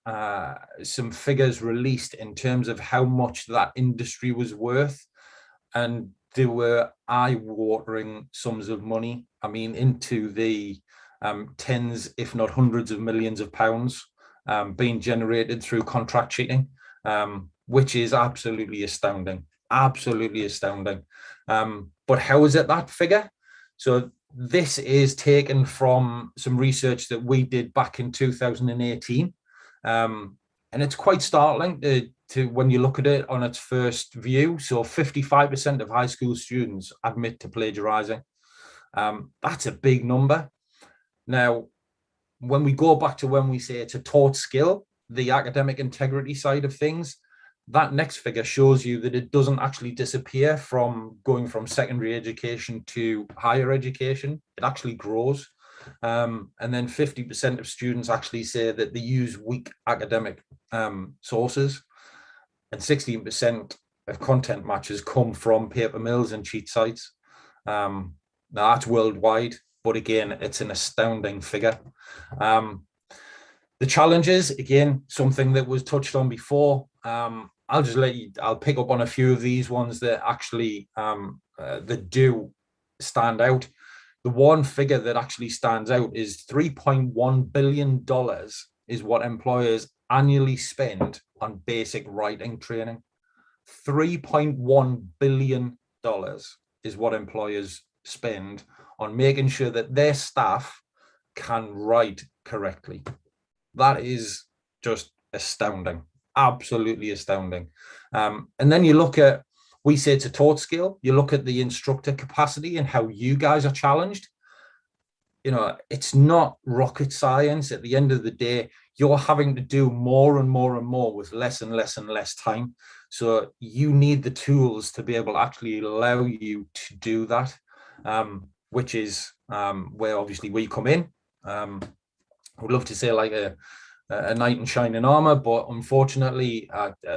some figures released in terms of how much that industry was worth, and there were eye-watering sums of money. I mean, into the tens, if not hundreds of millions of pounds being generated through contract cheating, which is absolutely astounding, absolutely astounding. But how is it that figure? So this is taken from some research that we did back in 2018. And it's quite startling to when you look at it on its first view. So 55% of high school students admit to plagiarizing. That's a big number. Now, when we go back to when we say it's a taught skill, the academic integrity side of things, that next figure shows you that it doesn't actually disappear from going from secondary education to higher education. It actually grows. And then 50% of students actually say that they use weak academic sources, and 16% of content matches come from paper mills and cheat sites. Now that's worldwide, but again, it's an astounding figure. The challenges, again, something that was touched on before. I'll pick up on a few of these ones that actually that do stand out. The one figure that actually stands out is $3.1 billion is what employers annually spend on basic writing training. $3.1 billion is what employers spend on making sure that their staff can write correctly. That is just astounding, absolutely astounding. And then you look at, we say it's a taught skill. You look at the instructor capacity and how you guys are challenged. You know, it's not rocket science. At the end of the day, you're having to do more and more and more with less and less and less time. So you need the tools to be able to actually allow you to do that, which is where obviously we come in. I would love to say like a knight in shining armor, but unfortunately,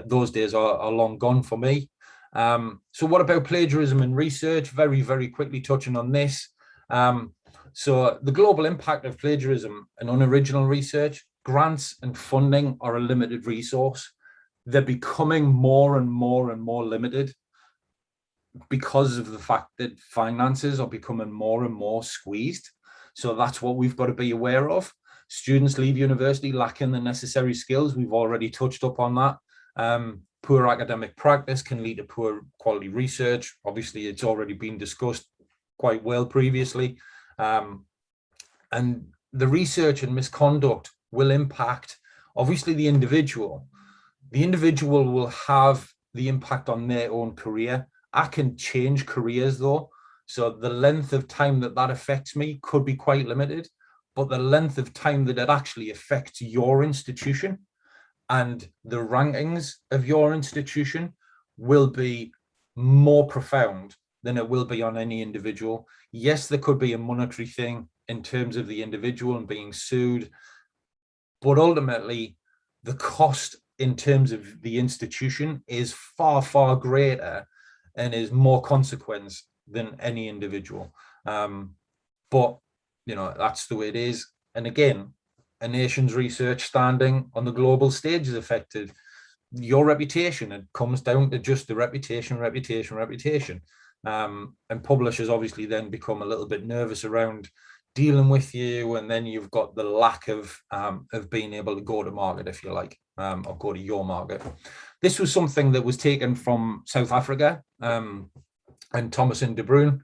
those days are long gone for me. So what about plagiarism and research? Very, very quickly touching on this. So the global impact of plagiarism and unoriginal research, grants and funding are a limited resource. they're becoming more and more and more limited because of the fact that finances are becoming more and more squeezed. So that's what we've got to be aware of. Students leave university lacking the necessary skills. We've already touched up on that. Poor academic practice can lead to poor quality research. Obviously, it's already been discussed quite well previously. And the research and misconduct will impact, obviously, the individual. The individual will have the impact on their own career. I can change careers though. So the length of time that that affects me could be quite limited, but the length of time that it actually affects your institution and the rankings of your institution will be more profound than it will be on any individual. Yes, there could be a monetary thing in terms of the individual and being sued, but ultimately the cost in terms of the institution is far, far greater and is more consequence than any individual. But, you know, that's the way it is. And again, a nation's research standing on the global stage is affected. Your reputation, it comes down to just the reputation. And publishers obviously then become a little bit nervous around dealing with you. And then you've got the lack of being able to go to market, if you like, or go to your market. This was something that was taken from South Africa and Thomas and De Bruin.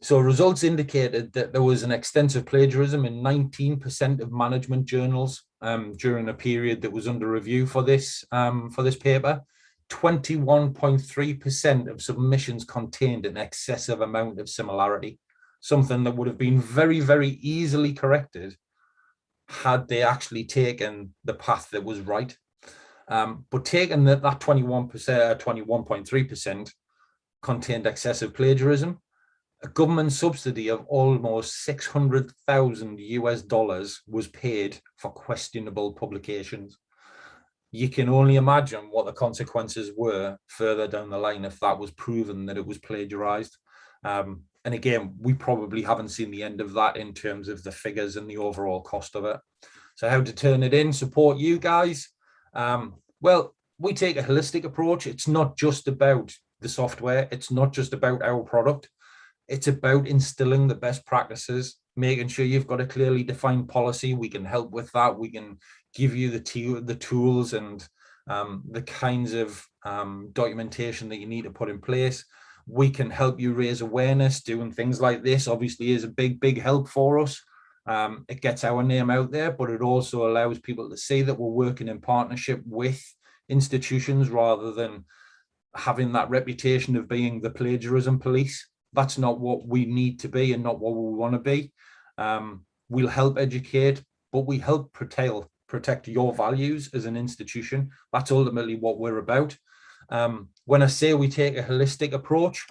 So results indicated that there was an extensive plagiarism in 19% of management journals during a period that was under review for this paper. 21.3% of submissions contained an excessive amount of similarity, something that would have been very, very easily corrected had they actually taken the path that was right. But taking that 21.3% contained excessive plagiarism, a government subsidy of almost $600,000 was paid for questionable publications. You can only imagine what the consequences were further down the line if that was proven that it was plagiarized. And again, we probably haven't seen the end of that in terms of the figures and the overall cost of it. So how to turn it in, support you guys? Well, we take a holistic approach. It's not just about the software. It's not just about our product. It's about instilling the best practices, making sure you've got a clearly defined policy. We can help with that. We can give you the tools and the kinds of documentation that you need to put in place. We can help you raise awareness. Doing things like this obviously is a big, big help for us. It gets our name out there, but it also allows people to see that we're working in partnership with institutions rather than having that reputation of being the plagiarism police. That's not what we need to be and not what we want to be. We'll help educate, but we help protect your values as an institution. That's ultimately what we're about. When I say we take a holistic approach,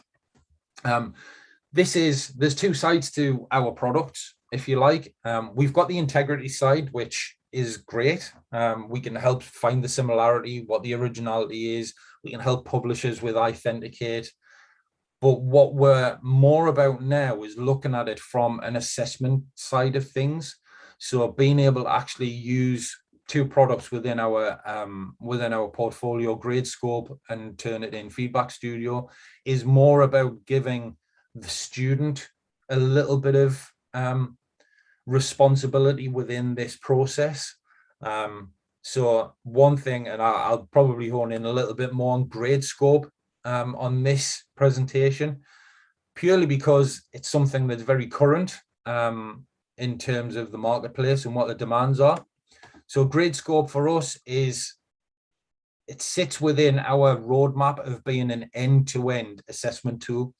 there's two sides to our products, if you like. We've got the integrity side, which is great. We can help find the similarity, what the originality is. We can help publishers with Authenticate. But what we're more about now is looking at it from an assessment side of things. So being able to actually use two products within our portfolio, Gradescope and Turnitin Feedback Studio, is more about giving the student a little bit of responsibility within this process. So one thing, and I'll probably hone in a little bit more on Gradescope on this presentation, purely because it's something that's very current in terms of the marketplace and what the demands are. So Gradescope for us it sits within our roadmap of being an end-to-end assessment tool.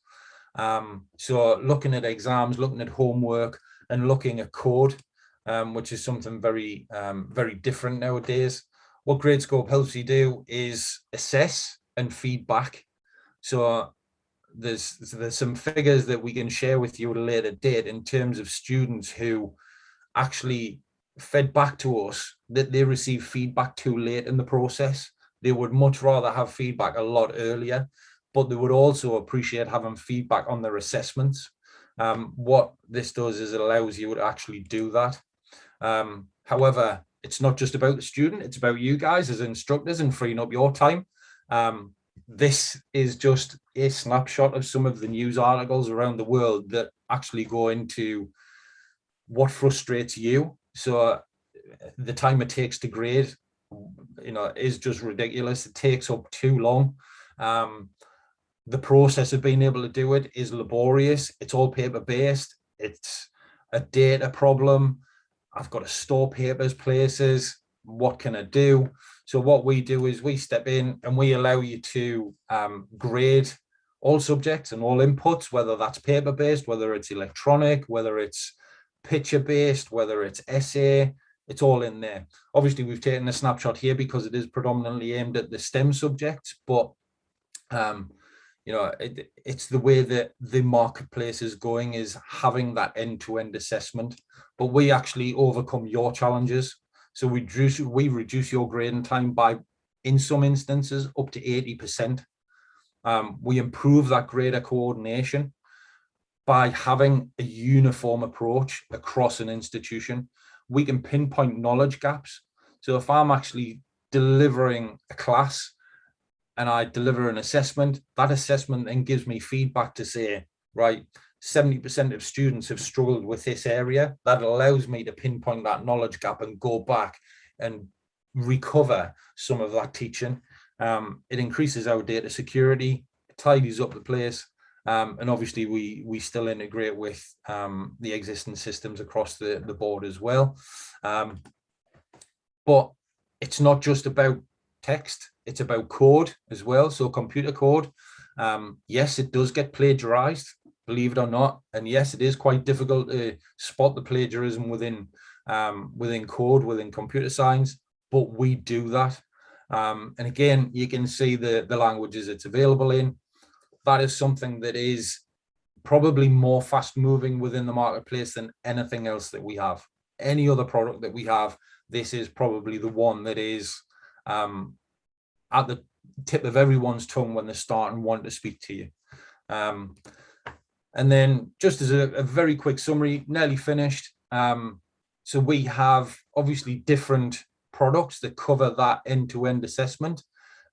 So looking at exams, looking at homework, and looking at code, which is something very, very different nowadays. What Gradescope helps you do is assess and feedback. So there's some figures that we can share with you at a later date in terms of students who actually fed back to us that they receive feedback too late in the process. They would much rather have feedback a lot earlier, but they would also appreciate having feedback on their assessments. What this does is it allows you to actually do that. However, it's not just about the student, it's about you guys as instructors and freeing up your time. This is just a snapshot of some of the news articles around the world that actually go into what frustrates you. So the time it takes to grade, is just ridiculous. It takes up too long. The process of being able to do it is laborious. It's all paper-based. It's a data problem. I've got to store papers places. What can I do? So what we do is we step in and we allow you to grade all subjects and all inputs, whether that's paper-based, whether it's electronic, whether it's picture-based, whether it's essay, it's all in there. Obviously, we've taken a snapshot here because it is predominantly aimed at the STEM subjects, but it's the way that the marketplace is going, is having that end-to-end assessment, but we actually overcome your challenges. So we reduce your grading time by, in some instances, up to 80%. We improve that grader coordination by having a uniform approach across an institution. We can pinpoint knowledge gaps. So if I'm actually delivering a class and I deliver an assessment, that assessment then gives me feedback to say, right, 70% of students have struggled with this area. That allows me to pinpoint that knowledge gap and go back and recover some of that teaching. It increases our data security, it tidies up the place. And obviously we still integrate with the existing systems across the board as well. But it's not just about text, it's about code as well. So computer code, yes, it does get plagiarized, believe it or not. And yes, it is quite difficult to spot the plagiarism within code, within computer science, but we do that. And again, you can see the languages it's available in. That is something that is probably more fast moving within the marketplace than anything else that we have. Any other product that we have, this is probably the one that is at the tip of everyone's tongue when they start and want to speak to you. And then just as a very quick summary, nearly finished. So we have obviously different products that cover that end-to-end assessment.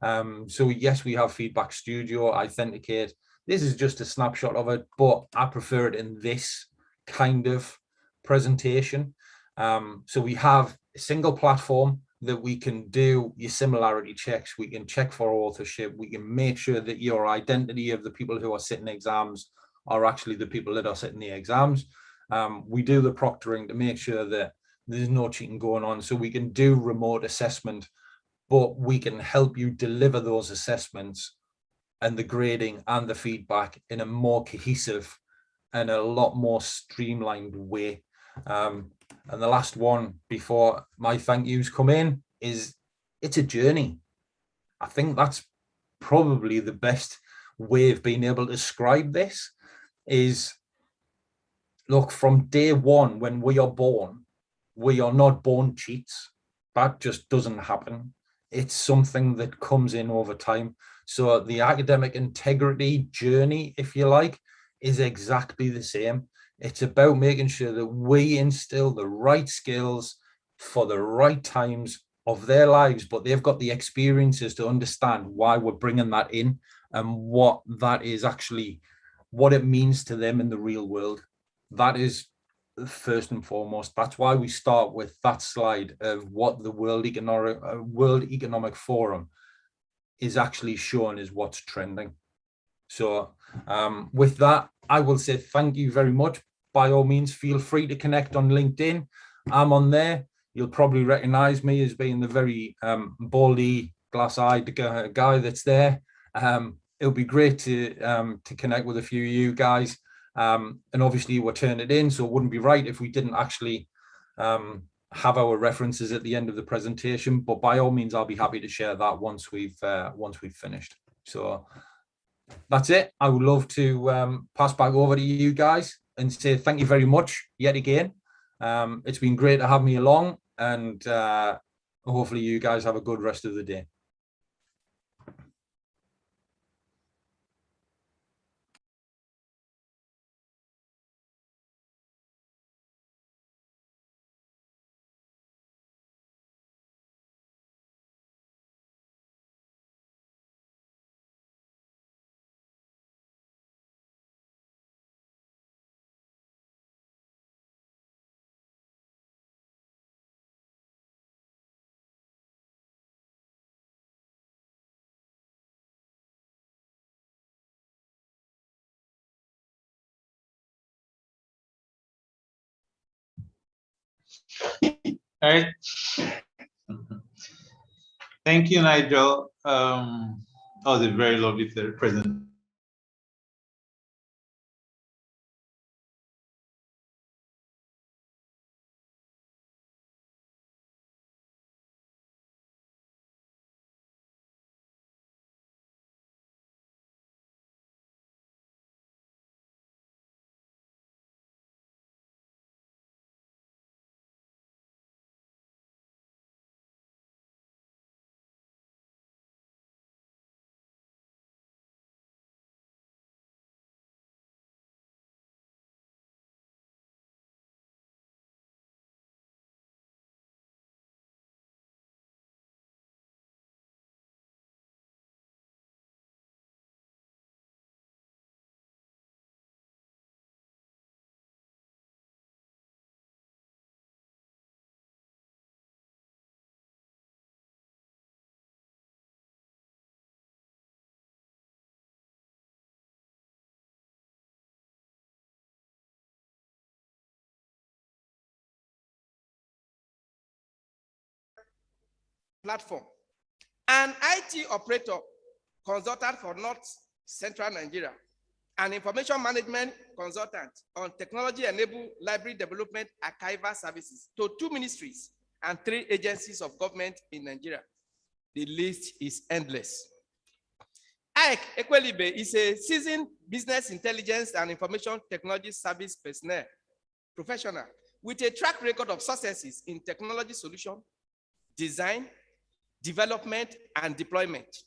So yes, we have Feedback Studio, Authenticate. This is just a snapshot of it, but I prefer it in this kind of presentation. So we have a single platform that we can do your similarity checks. We can check for authorship. We can make sure that your identity of the people who are sitting exams are actually the people that are sitting the exams. We do the proctoring to make sure that there's no cheating going on. So we can do remote assessment, but we can help you deliver those assessments and the grading and the feedback in a more cohesive and a lot more streamlined way. And the last one before my thank yous come in is it's a journey. I think that's probably the best way of being able to describe this is, look, from day one, when we are born, we are not born cheats. That just doesn't happen. It's something that comes in over time. So the academic integrity journey, if you like, is exactly the same. It's about making sure that we instill the right skills for the right times of their lives, but they've got the experiences to understand why we're bringing that in and what that is actually, what it means to them in the real world. That is first and foremost. That's why we start with that slide of what the World Economic Forum is actually showing is what's trending. So with that, I will say thank you very much. By all means, feel free to connect on LinkedIn. I'm on there. You'll probably recognize me as being the very baldy, glass-eyed guy that's there. It'll be great to connect with a few of you guys. And obviously we're turning it in, so it wouldn't be right if we didn't actually have our references at the end of the presentation. But by all means, I'll be happy to share that once we've finished. So that's it. I would love to pass back over to you guys and say thank you very much yet again. It's been great to have me along, and hopefully you guys have a good rest of the day. All right. Thank you, Nigel. That was a very lovely presentation. Platform. An IT operator consultant for North Central Nigeria, an information management consultant on technology-enabled library development archival services to 2 ministries and 3 agencies of government in Nigeria. The list is endless. Ike Ekwelibe is a seasoned business intelligence and information technology service personnel professional with a track record of successes in technology solution, design, development, and deployment.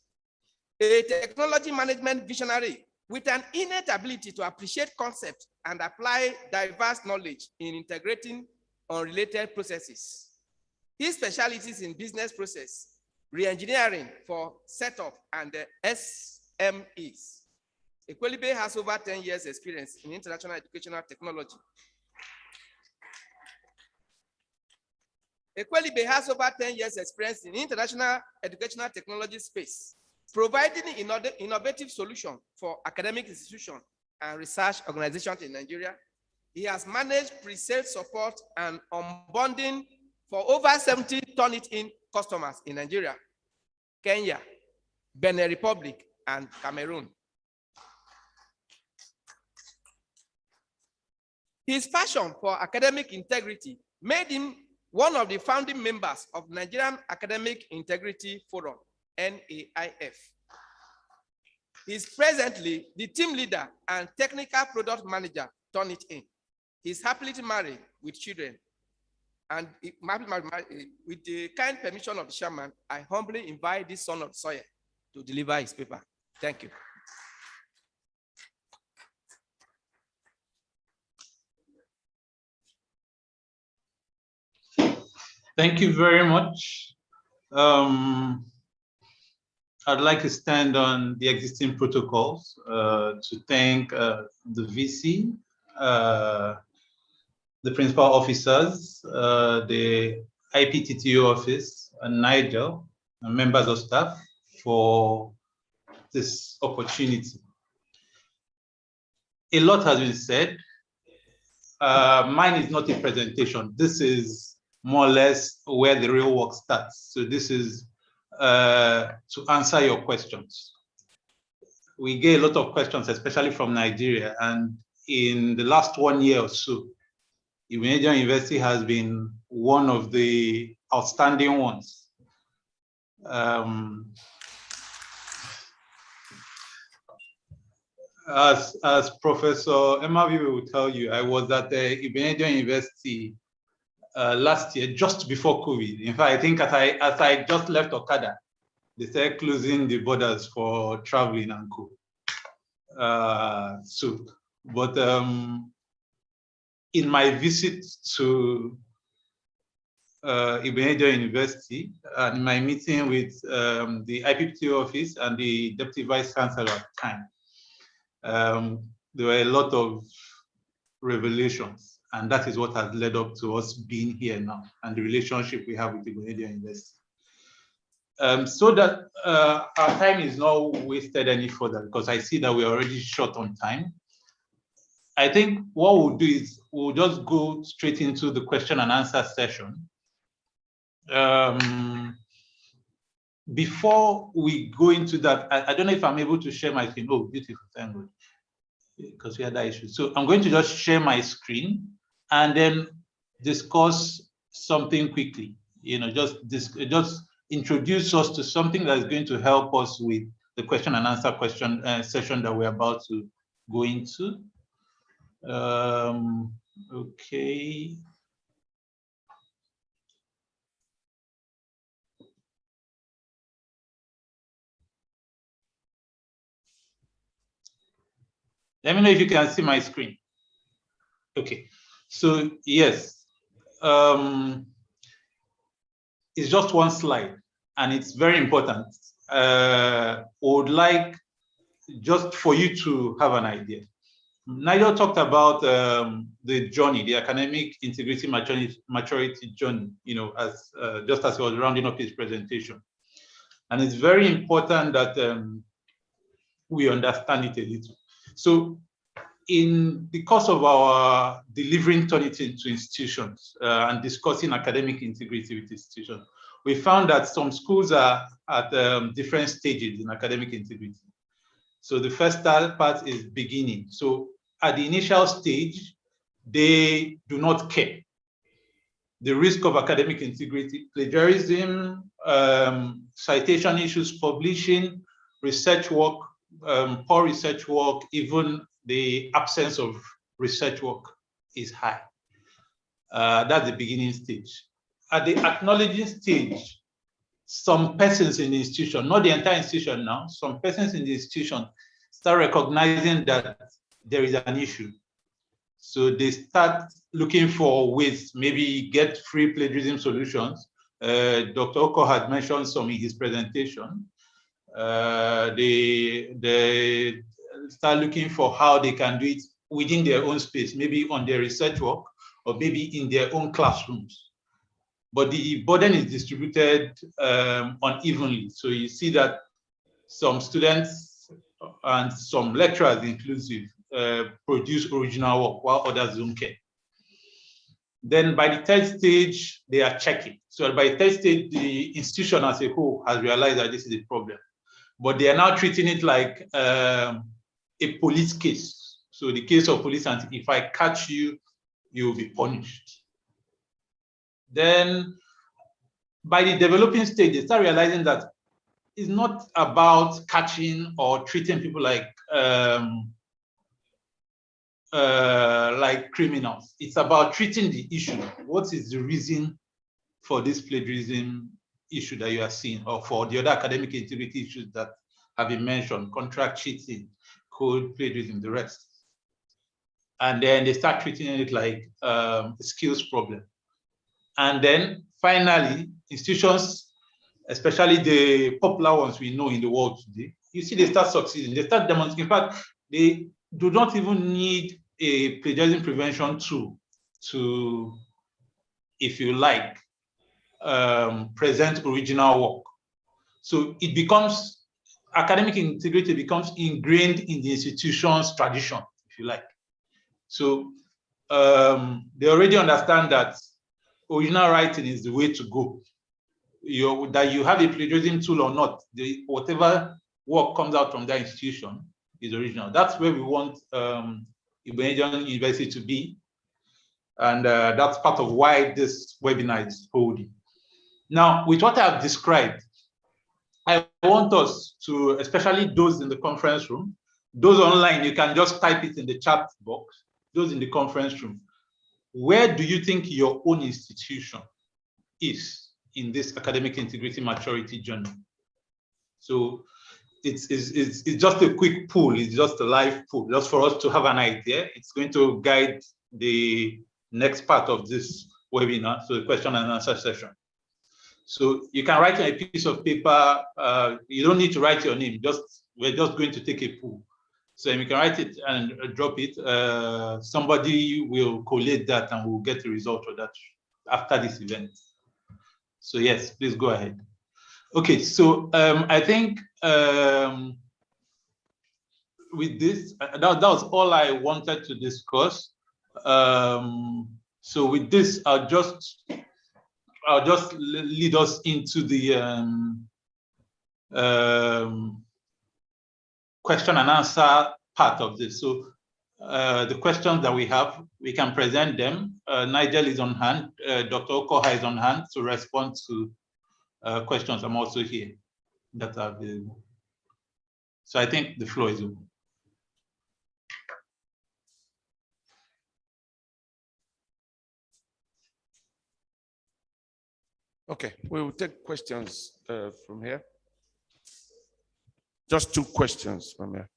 A technology management visionary with an innate ability to appreciate concepts and apply diverse knowledge in integrating unrelated processes. His specialties in business process, re-engineering for setup and SMEs. Ekwelibe has over 10 years experience in international educational technology. Ekwelibe has over 10 years experience in international educational technology space, providing innovative solutions for academic institutions and research organizations in Nigeria. He has managed pre-sales support and onboarding for over 70 Turnitin customers in Nigeria, Kenya, Benin Republic, and Cameroon. His passion for academic integrity made him one of the founding members of Nigerian Academic Integrity Forum, NAIF. He is presently the team leader and technical product manager, Turnitin. He is happily married with children. And with the kind permission of the chairman, I humbly invite this son of soil to deliver his paper. Thank you. Thank you very much. I'd like to stand on the existing protocols to thank the VC, the principal officers, the IPTTO office, and Nigel, and members of staff for this opportunity. A lot has been said. Mine is not a presentation. This is more or less where the real work starts. So this is to answer your questions. We get a lot of questions, especially from Nigeria. And in the last 1 year or so, Igbinedion University has been one of the outstanding ones. As Professor Emaviwe will tell you, I was at the Igbinedion University last year, just before COVID. In fact, I think as I just left Okada, they started closing the borders for traveling and co. But in my visit to Igbinedion University and in my meeting with the IPPT office and the Deputy Vice Chancellor at the time, there were a lot of revelations, and that is what has led up to us being here now and the relationship we have with Igbinedion University. So that our time is not wasted any further, because I see that we're already short on time. I think what we'll do is we'll just go straight into the question and answer session. Before we go into that, I don't know if I'm able to share my screen. Oh, beautiful, thank God, because we had that issue. So I'm going to just share my screen and then discuss something quickly. Just introduce us to something that is going to help us with the question and answer session that we're about to go into. Okay. Let me know if you can see my screen. Okay, so yes, it's just one slide and it's very important. Would like just for you to have an idea. Nigel talked about the journey, the academic integrity maturity journey, as just as he was rounding up his presentation. And it's very important that we understand it a little. So in the course of our delivering Turnitin to institutions and discussing academic integrity with institutions, we found that some schools are at different stages in academic integrity. So the first part is beginning. So at the initial stage, they do not care. The risk of academic integrity, plagiarism, citation issues, publishing, research work, poor research work, even the absence of research work is high. That's the beginning stage. At the acknowledging stage, some persons in the institution, not the entire institution now, some persons in the institution start recognizing that there is an issue. So they start looking for ways, maybe get free plagiarism solutions. Dr. Oko had mentioned some in his presentation. They start looking for how they can do it within their own space, maybe on their research work or maybe in their own classrooms. But the burden is distributed unevenly. So you see that some students and some lecturers inclusive produce original work while others don't care. Then by the third stage, they are checking. So by the third stage, the institution as a whole has realized that this is a problem. But they are now treating it like a police case. So the case of police, and if I catch you, you will be punished. Then by the developing stage, they start realizing that it's not about catching or treating people like criminals. It's about treating the issue. What is the reason for this plagiarism issue that you are seeing, or for the other academic integrity issues that have been mentioned, contract cheating, code plagiarism, the rest. And then they start treating it like a skills problem. And then finally, institutions, especially the popular ones we know in the world today, you see they start succeeding. They start demonstrating. In fact, they do not even need a plagiarism prevention tool to, if you like, present original work. So it becomes, academic integrity becomes ingrained in the institution's tradition, if you like. So they already understand that original writing is the way to go. That you have a plagiarism tool or not, whatever work comes out from that institution is original. That's where we want Ibadan University to be. And that's part of why this webinar is holding. Now, with what I've described, I want us to, especially those in the conference room, those online, you can just type it in the chat box, those in the conference room. Where do you think your own institution is in this academic integrity maturity journey? So it's just a quick poll, it's just a live poll, just for us to have an idea. It's going to guide the next part of this webinar, so the question and answer session. So you can write on a piece of paper, you don't need to write your name, we're just going to take a poll. So you can write it and drop it. Somebody will collate that and we'll get the result of that after this event. So yes, please go ahead. Okay, so I think with this, that was all I wanted to discuss. So with this, I'll just lead us into the question and answer part of this. So the questions that we have, we can present them. Nigel is on hand. Dr. Okoha is on hand to respond to questions. I'm also here that are available. So I think the floor is open. Okay, we will take questions from here. Just 2 questions from here.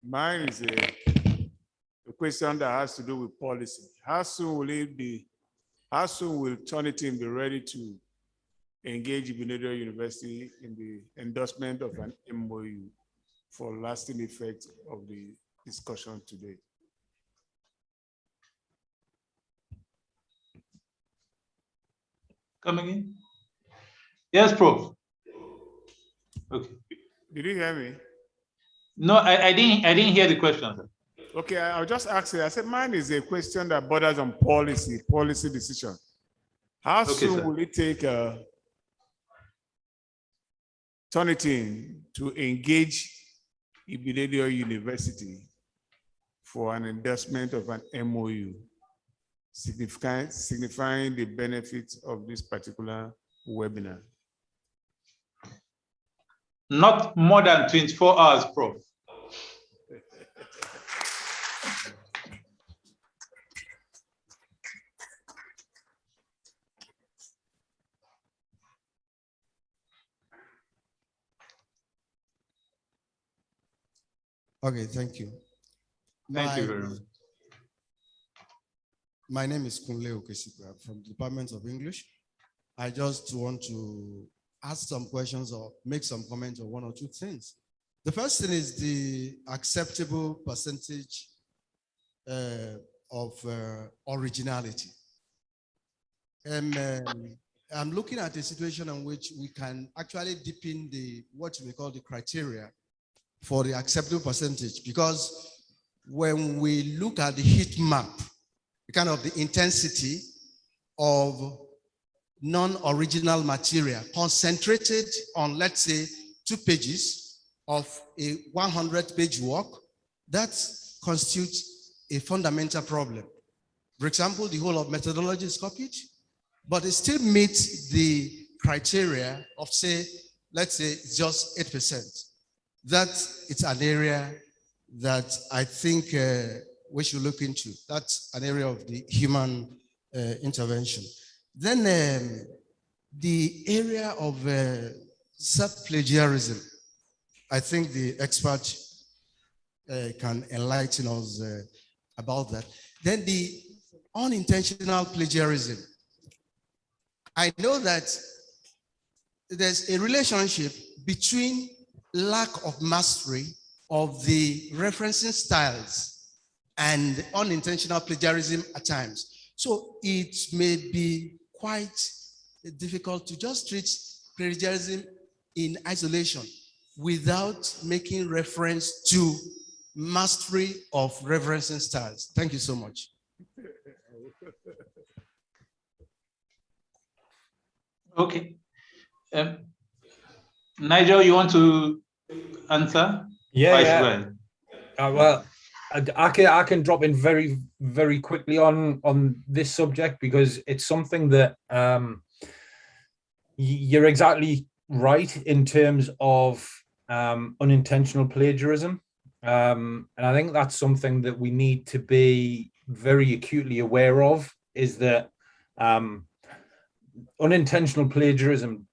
Mine is a question that has to do with policy. How soon will Turnitin be ready to engage Ibadan University in the endorsement of an MOU for lasting effect of the discussion today? Coming in? Yes, Prof. Okay. Did you hear me? No, I didn't hear the question, sir. Okay, I'll just ask you. I said mine is a question that borders on policy decision. How soon sir. will it take Turnitin to engage Ibadan University for an endorsement of an MOU, signifying the benefits of this particular webinar? Not more than 24 hours, Prof. Okay, thank you. Thank you very much. My name is Kunle Okesipa from the Department of English. I just want to ask some questions or make some comments on 1 or 2 things. The first thing is the acceptable percentage of originality. I'm looking at a situation in which we can actually deepen what we call the criteria for the acceptable percentage, because when we look at the heat map, kind of the intensity of non-original material concentrated on, let's say, 2 pages of a 100-page work, that constitutes a fundamental problem. For example, the whole of methodology is copied, but it still meets the criteria of, say, let's say, just 8%. That it's an area that I think we should look into. That's an area of the human intervention. Then the area of self-plagiarism, I think the expert can enlighten us about that. Then the unintentional plagiarism. I know that there's a relationship between lack of mastery of the referencing styles and unintentional plagiarism at times. So it may be quite difficult to just treat plagiarism in isolation without making reference to mastery of referencing styles. Thank you so much. Okay. Nigel, you want to answer? Yeah. Well, I can drop in very, very quickly on this subject, because it's something that you're exactly right in terms of unintentional plagiarism. And I think that's something that we need to be very acutely aware of, is that unintentional plagiarism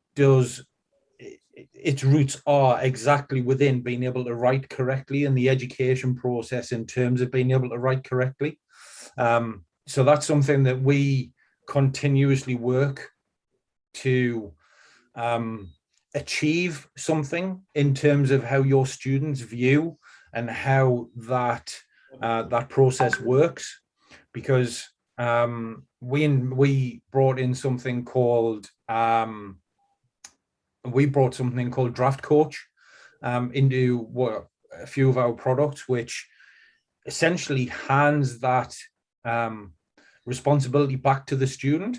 its roots are exactly within being able to write correctly in the education process in terms of being able to write correctly. So that's something that we continuously work to achieve something in terms of how your students view and how that that process works, because we brought in something called Draft Coach into a few of our products, which essentially hands that responsibility back to the student.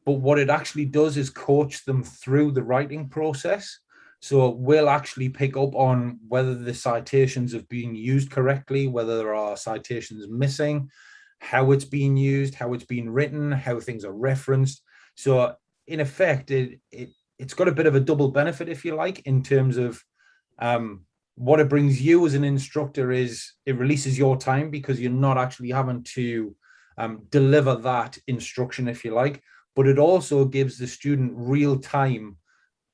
But what it actually does is coach them through the writing process. So we'll actually pick up on whether the citations have been used correctly, whether there are citations missing, how it's being used, how it's being written, how things are referenced. So in effect, it's got a bit of a double benefit, if you like, in terms of what it brings you as an instructor is it releases your time, because you're not actually having to deliver that instruction, if you like, but it also gives the student real-time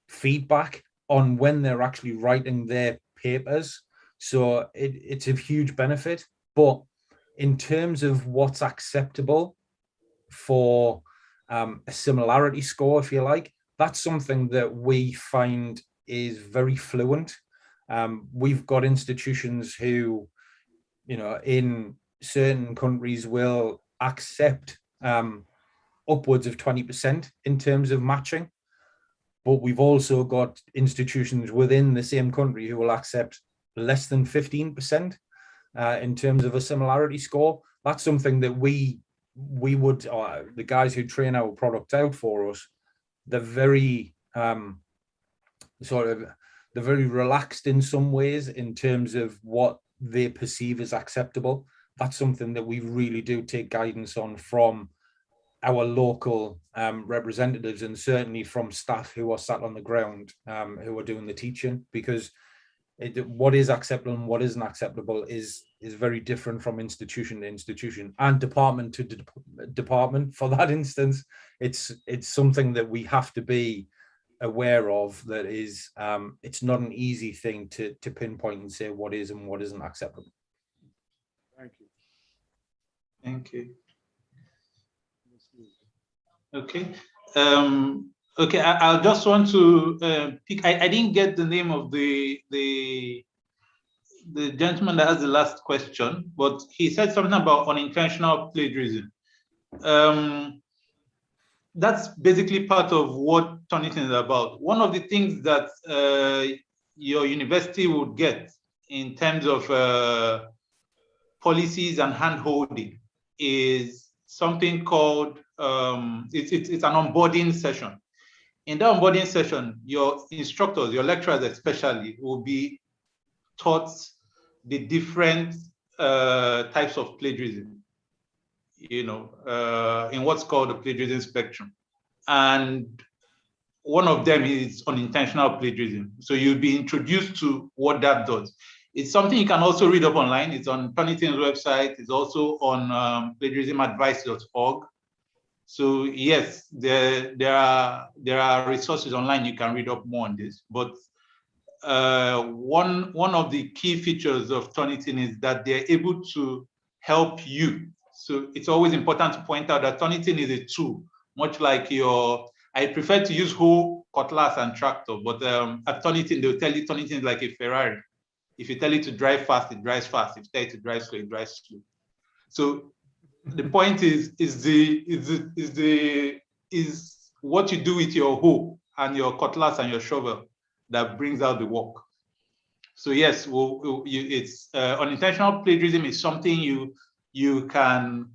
feedback on when they're actually writing their papers. So it's a huge benefit. But in terms of what's acceptable for a similarity score, if you like, that's something that we find is very fluent. We've got institutions who, in certain countries will accept upwards of 20% in terms of matching. But we've also got institutions within the same country who will accept less than 15% in terms of a similarity score. That's something that we would, the guys who train our product out for us, they're very they're very relaxed in some ways in terms of what they perceive as acceptable. That's something that we really do take guidance on from our local representatives, and certainly from staff who are sat on the ground, who are doing the teaching, because what is acceptable and what isn't acceptable is very different from institution to institution and department to department. For that instance, it's something that we have to be aware of. That is, it's not an easy thing to pinpoint and say what is and what isn't acceptable. Thank you. Thank you. Okay. Okay, I just want to pick. I didn't get the name of the gentleman that has the last question, but he said something about unintentional plagiarism. That's basically part of what Turnitin is about. One of the things that your university would get in terms of policies and hand-holding is something called it's an onboarding session. In the onboarding session, your instructors, your lecturers especially, will be taught the different types of plagiarism, in what's called the plagiarism spectrum. And one of them is unintentional plagiarism. So you'll be introduced to what that does. It's something you can also read up online. It's on Turnitin's website. It's also on plagiarismadvice.org. So yes, there are resources online you can read up more on this. But one of the key features of Turnitin is that they're able to help you. So it's always important to point out that Turnitin is a tool, much like I prefer to use hoe, cutlass, and tractor, but at Turnitin, they'll tell you Turnitin is like a Ferrari. If you tell it to drive fast, it drives fast. If you tell it to drive slow, it drives slow. So the point is what you do with your hoe and your cutlass and your shovel that brings out the work. So yes, it's unintentional plagiarism is something you can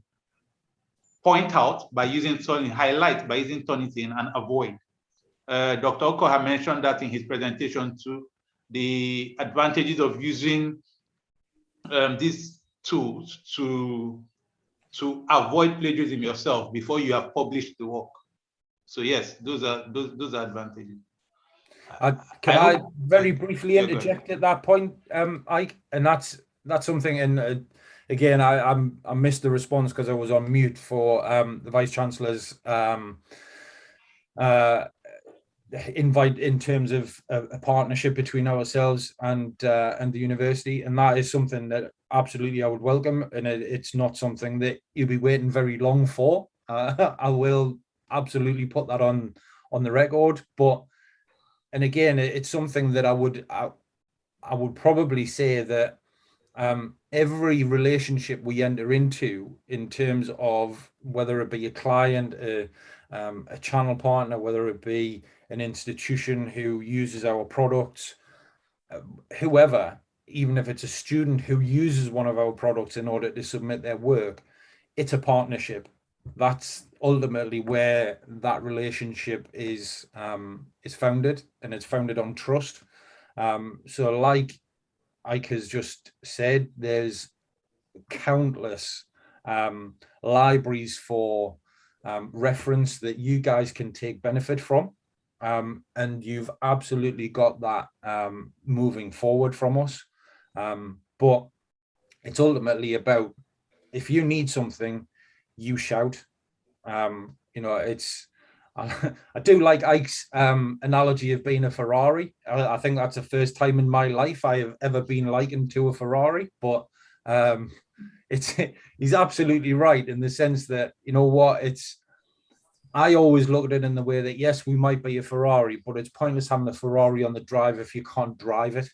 point out by using Turnitin, highlight by using Turnitin, and avoid. Dr. Oko had mentioned that in his presentation too, the advantages of using these tools to avoid plagiarism yourself before you have published the work. So yes, those are advantages. Can I very briefly interject at that point, Ike? And that's something. And again, I missed the response because I was on mute for the Vice Chancellor's invite in terms of a partnership between ourselves and the university, and that is something that absolutely I would welcome, and it's not something that you'll be waiting very long for. I will absolutely put that on the record, but again, it's something that I would probably say that every relationship we enter into, in terms of whether it be a client, a channel partner, whether it be an institution who uses our products, whoever, even if it's a student who uses one of our products in order to submit their work, it's a partnership. That's ultimately where that relationship is founded, and it's founded on trust. So like Ike has just said, there's countless libraries for reference that you guys can take benefit from. And you've absolutely got that moving forward from us. But it's ultimately about, if you need something, you shout. It's, I do like Ike's analogy of being a Ferrari. I think that's the first time in my life I have ever been likened to a Ferrari, but he's absolutely right in the sense that, you know what, I always look at it in the way that, yes, we might be a Ferrari, but it's pointless having a Ferrari on the drive if you can't drive it.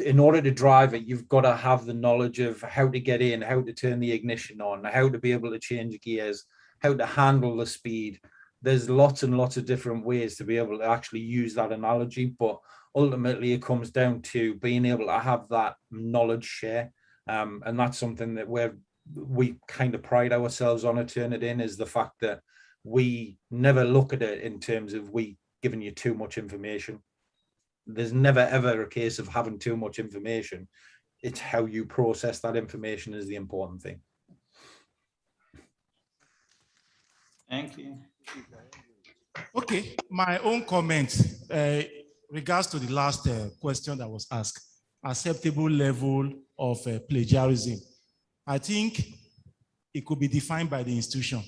In order to drive it, you've got to have the knowledge of how to get in, how to turn the ignition on, how to be able to change gears, how to handle the speed. There's lots and lots of different ways to be able to actually use that analogy, but ultimately it comes down to being able to have that knowledge share. And that's something that we kind of pride ourselves on at Turnitin, is the fact that we never look at it in terms of we giving you too much information. There's never ever a case of having too much information. It's how you process that information is the important thing. Thank you. Okay, my own comment regards to the last question that was asked, acceptable level of plagiarism. I think it could be defined by the institution.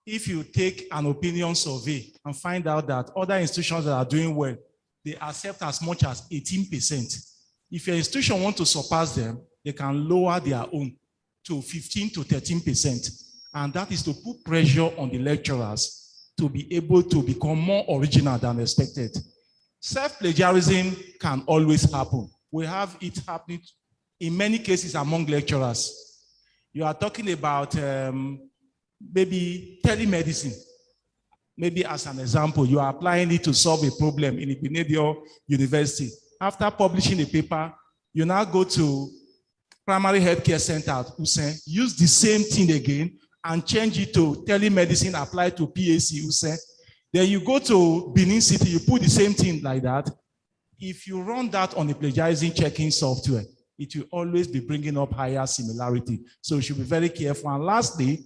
If you take an opinion survey and find out that other institutions that are doing well, they accept as much as 18%. If your institution wants to surpass them, they can lower their own to 15 to 13%. And that is to put pressure on the lecturers to be able to become more original than expected. Self-plagiarism can always happen. We have it happening in many cases among lecturers. You are talking about maybe telemedicine. Maybe as an example, you are applying it to solve a problem in Igbinedion University. After publishing a paper, you now go to Primary Healthcare Center at Usen, use the same thing again and change it to telemedicine applied to PAC Usen. Then you go to Benin City, you put the same thing like that. If you run that on a plagiarism checking software, it will always be bringing up higher similarity. So you should be very careful. And lastly,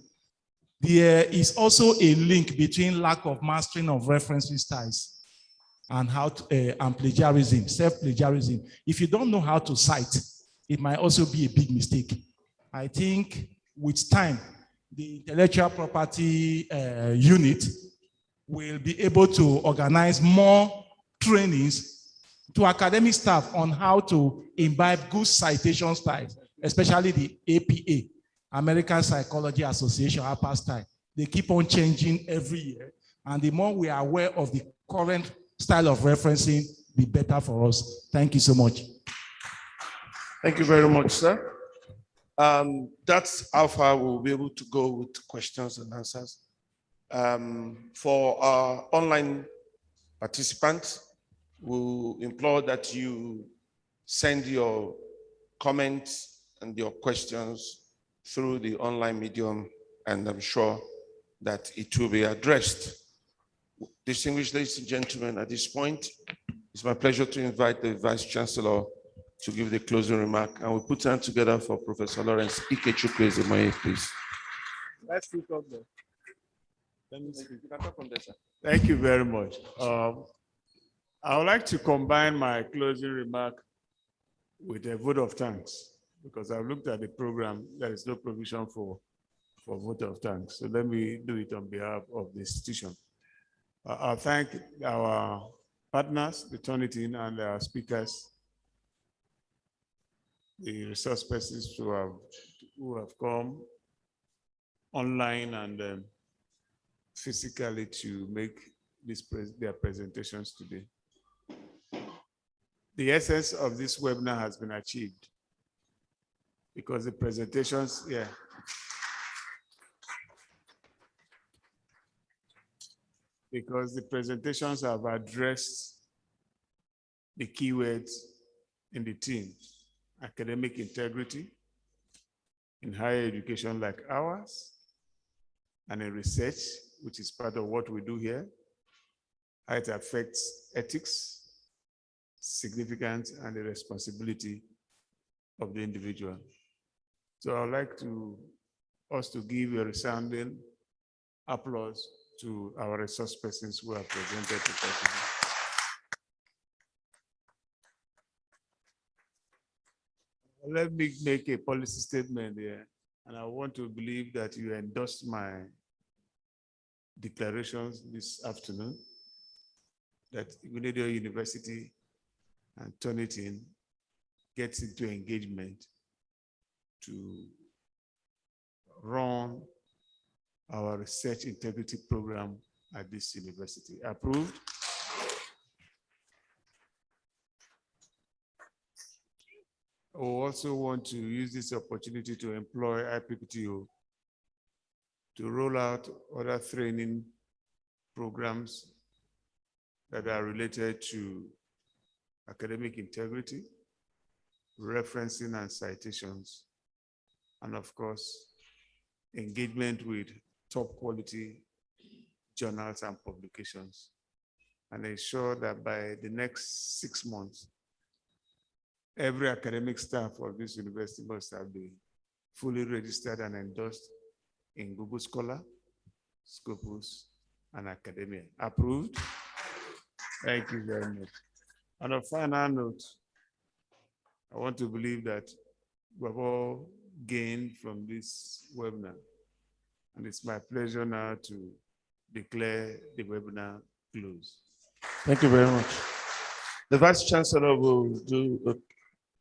there is also a link between lack of mastering of referencing styles and and plagiarism, self-plagiarism. If you don't know how to cite, it might also be a big mistake. I think with time, the intellectual property unit will be able to organize more trainings to academic staff on how to imbibe good citation styles, especially the APA. American Psychology Association, APA style. They keep on changing every year. And the more we are aware of the current style of referencing, the better for us. Thank you so much. Thank you very much, sir. That's how far we'll be able to go with questions and answers. For our online participants, we'll implore that you send your comments and your questions through the online medium, and I'm sure that it will be addressed. Distinguished ladies and gentlemen, at this point, it's my pleasure to invite the Vice Chancellor to give the closing remark, and we'll put time together for Professor Lawrence Ikechukwu-Ezimoye, please. Let's speak up there. Let me speak. Thank you very much. I would like to combine my closing remark with a vote of thanks, because I've looked at the program. There is no provision for vote of thanks. So let me do it on behalf of the institution. I thank our partners, the Turnitin, and our speakers, the resource persons who have come online and physically to make their presentations today. The essence of this webinar has been achieved because the presentations, because the presentations have addressed the keywords in the team: academic integrity in higher education like ours, and in research, which is part of what we do here, how it affects ethics, significance, and the responsibility of the individual. So I'd like us to give a resounding applause to our resource persons who have presented to us. Let me make a policy statement here, and I want to believe that you endorse my declarations this afternoon, that Igbenedion University and Turnitin gets into engagement to run our research integrity program at this university. Approved? I also want to use this opportunity to employ IPPTO to roll out other training programs that are related to academic integrity, referencing and citations, and of course, engagement with top quality journals and publications, and ensure that by the next 6 months, every academic staff of this university must have been fully registered and endorsed in Google Scholar, Scopus, and Academia. Approved? Thank you very much. On a final note, I want to believe that we have all gained from this webinar. And it's my pleasure now to declare the webinar closed. Thank you very much. The Vice Chancellor will do a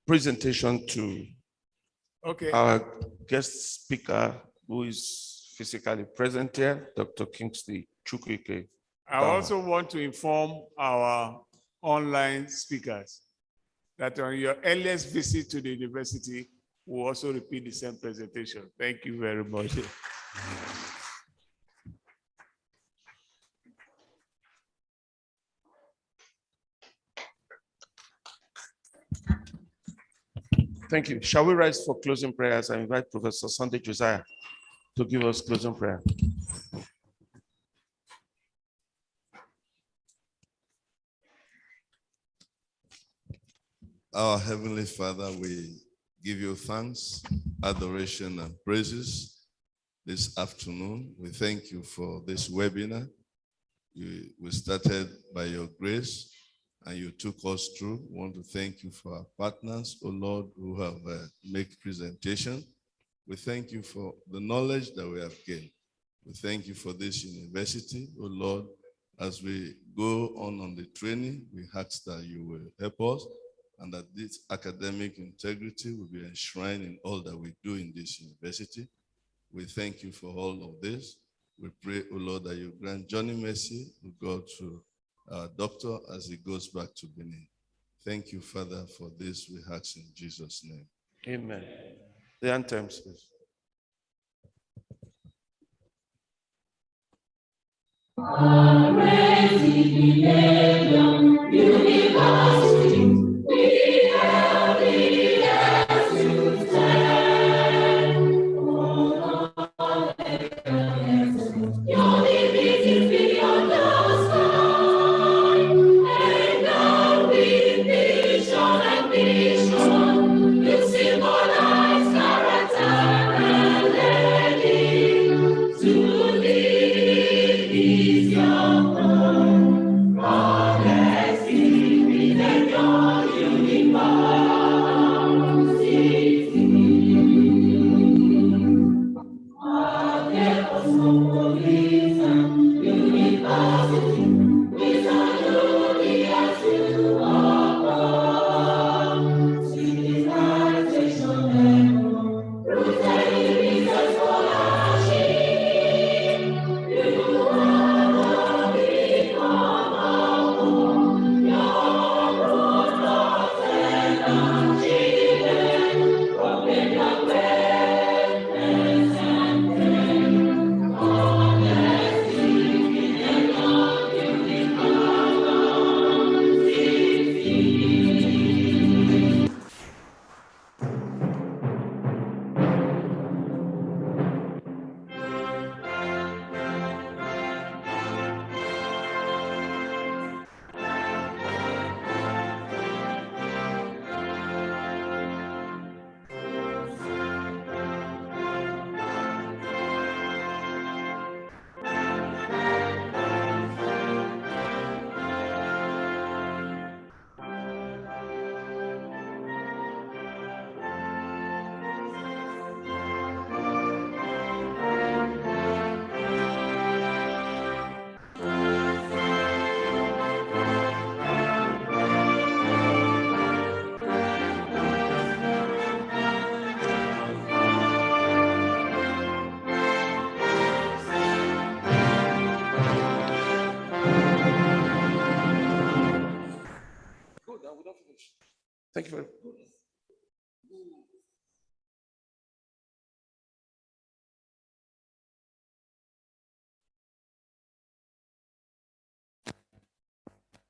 presentation to our guest speaker, who is physically present here, Dr. Kingsley Chukwuike. I also want to inform our online speakers that on your earliest visit to the university, we'll also repeat the same presentation. Thank you very much. Thank you. Shall we rise for closing prayers? I invite Professor Sunday Josiah to give us closing prayer. Our Heavenly Father, we give you thanks, adoration, and praises this afternoon. We thank you for this webinar. We started by your grace, and you took us through. We want to thank you for our partners, O Lord, who have made presentation. We thank you for the knowledge that we have gained. We thank you for this university, O Lord. As we go on the training, we ask that you will help us, and that this academic integrity will be enshrined in all that we do in this university. We thank you for all of this. We pray, O Lord, that you grant Johnny mercy to go to our doctor as he goes back to Benin. Thank you, Father, for this we ask in Jesus' name. Amen. The anthems, please. To thee is your throne, Thank you very much.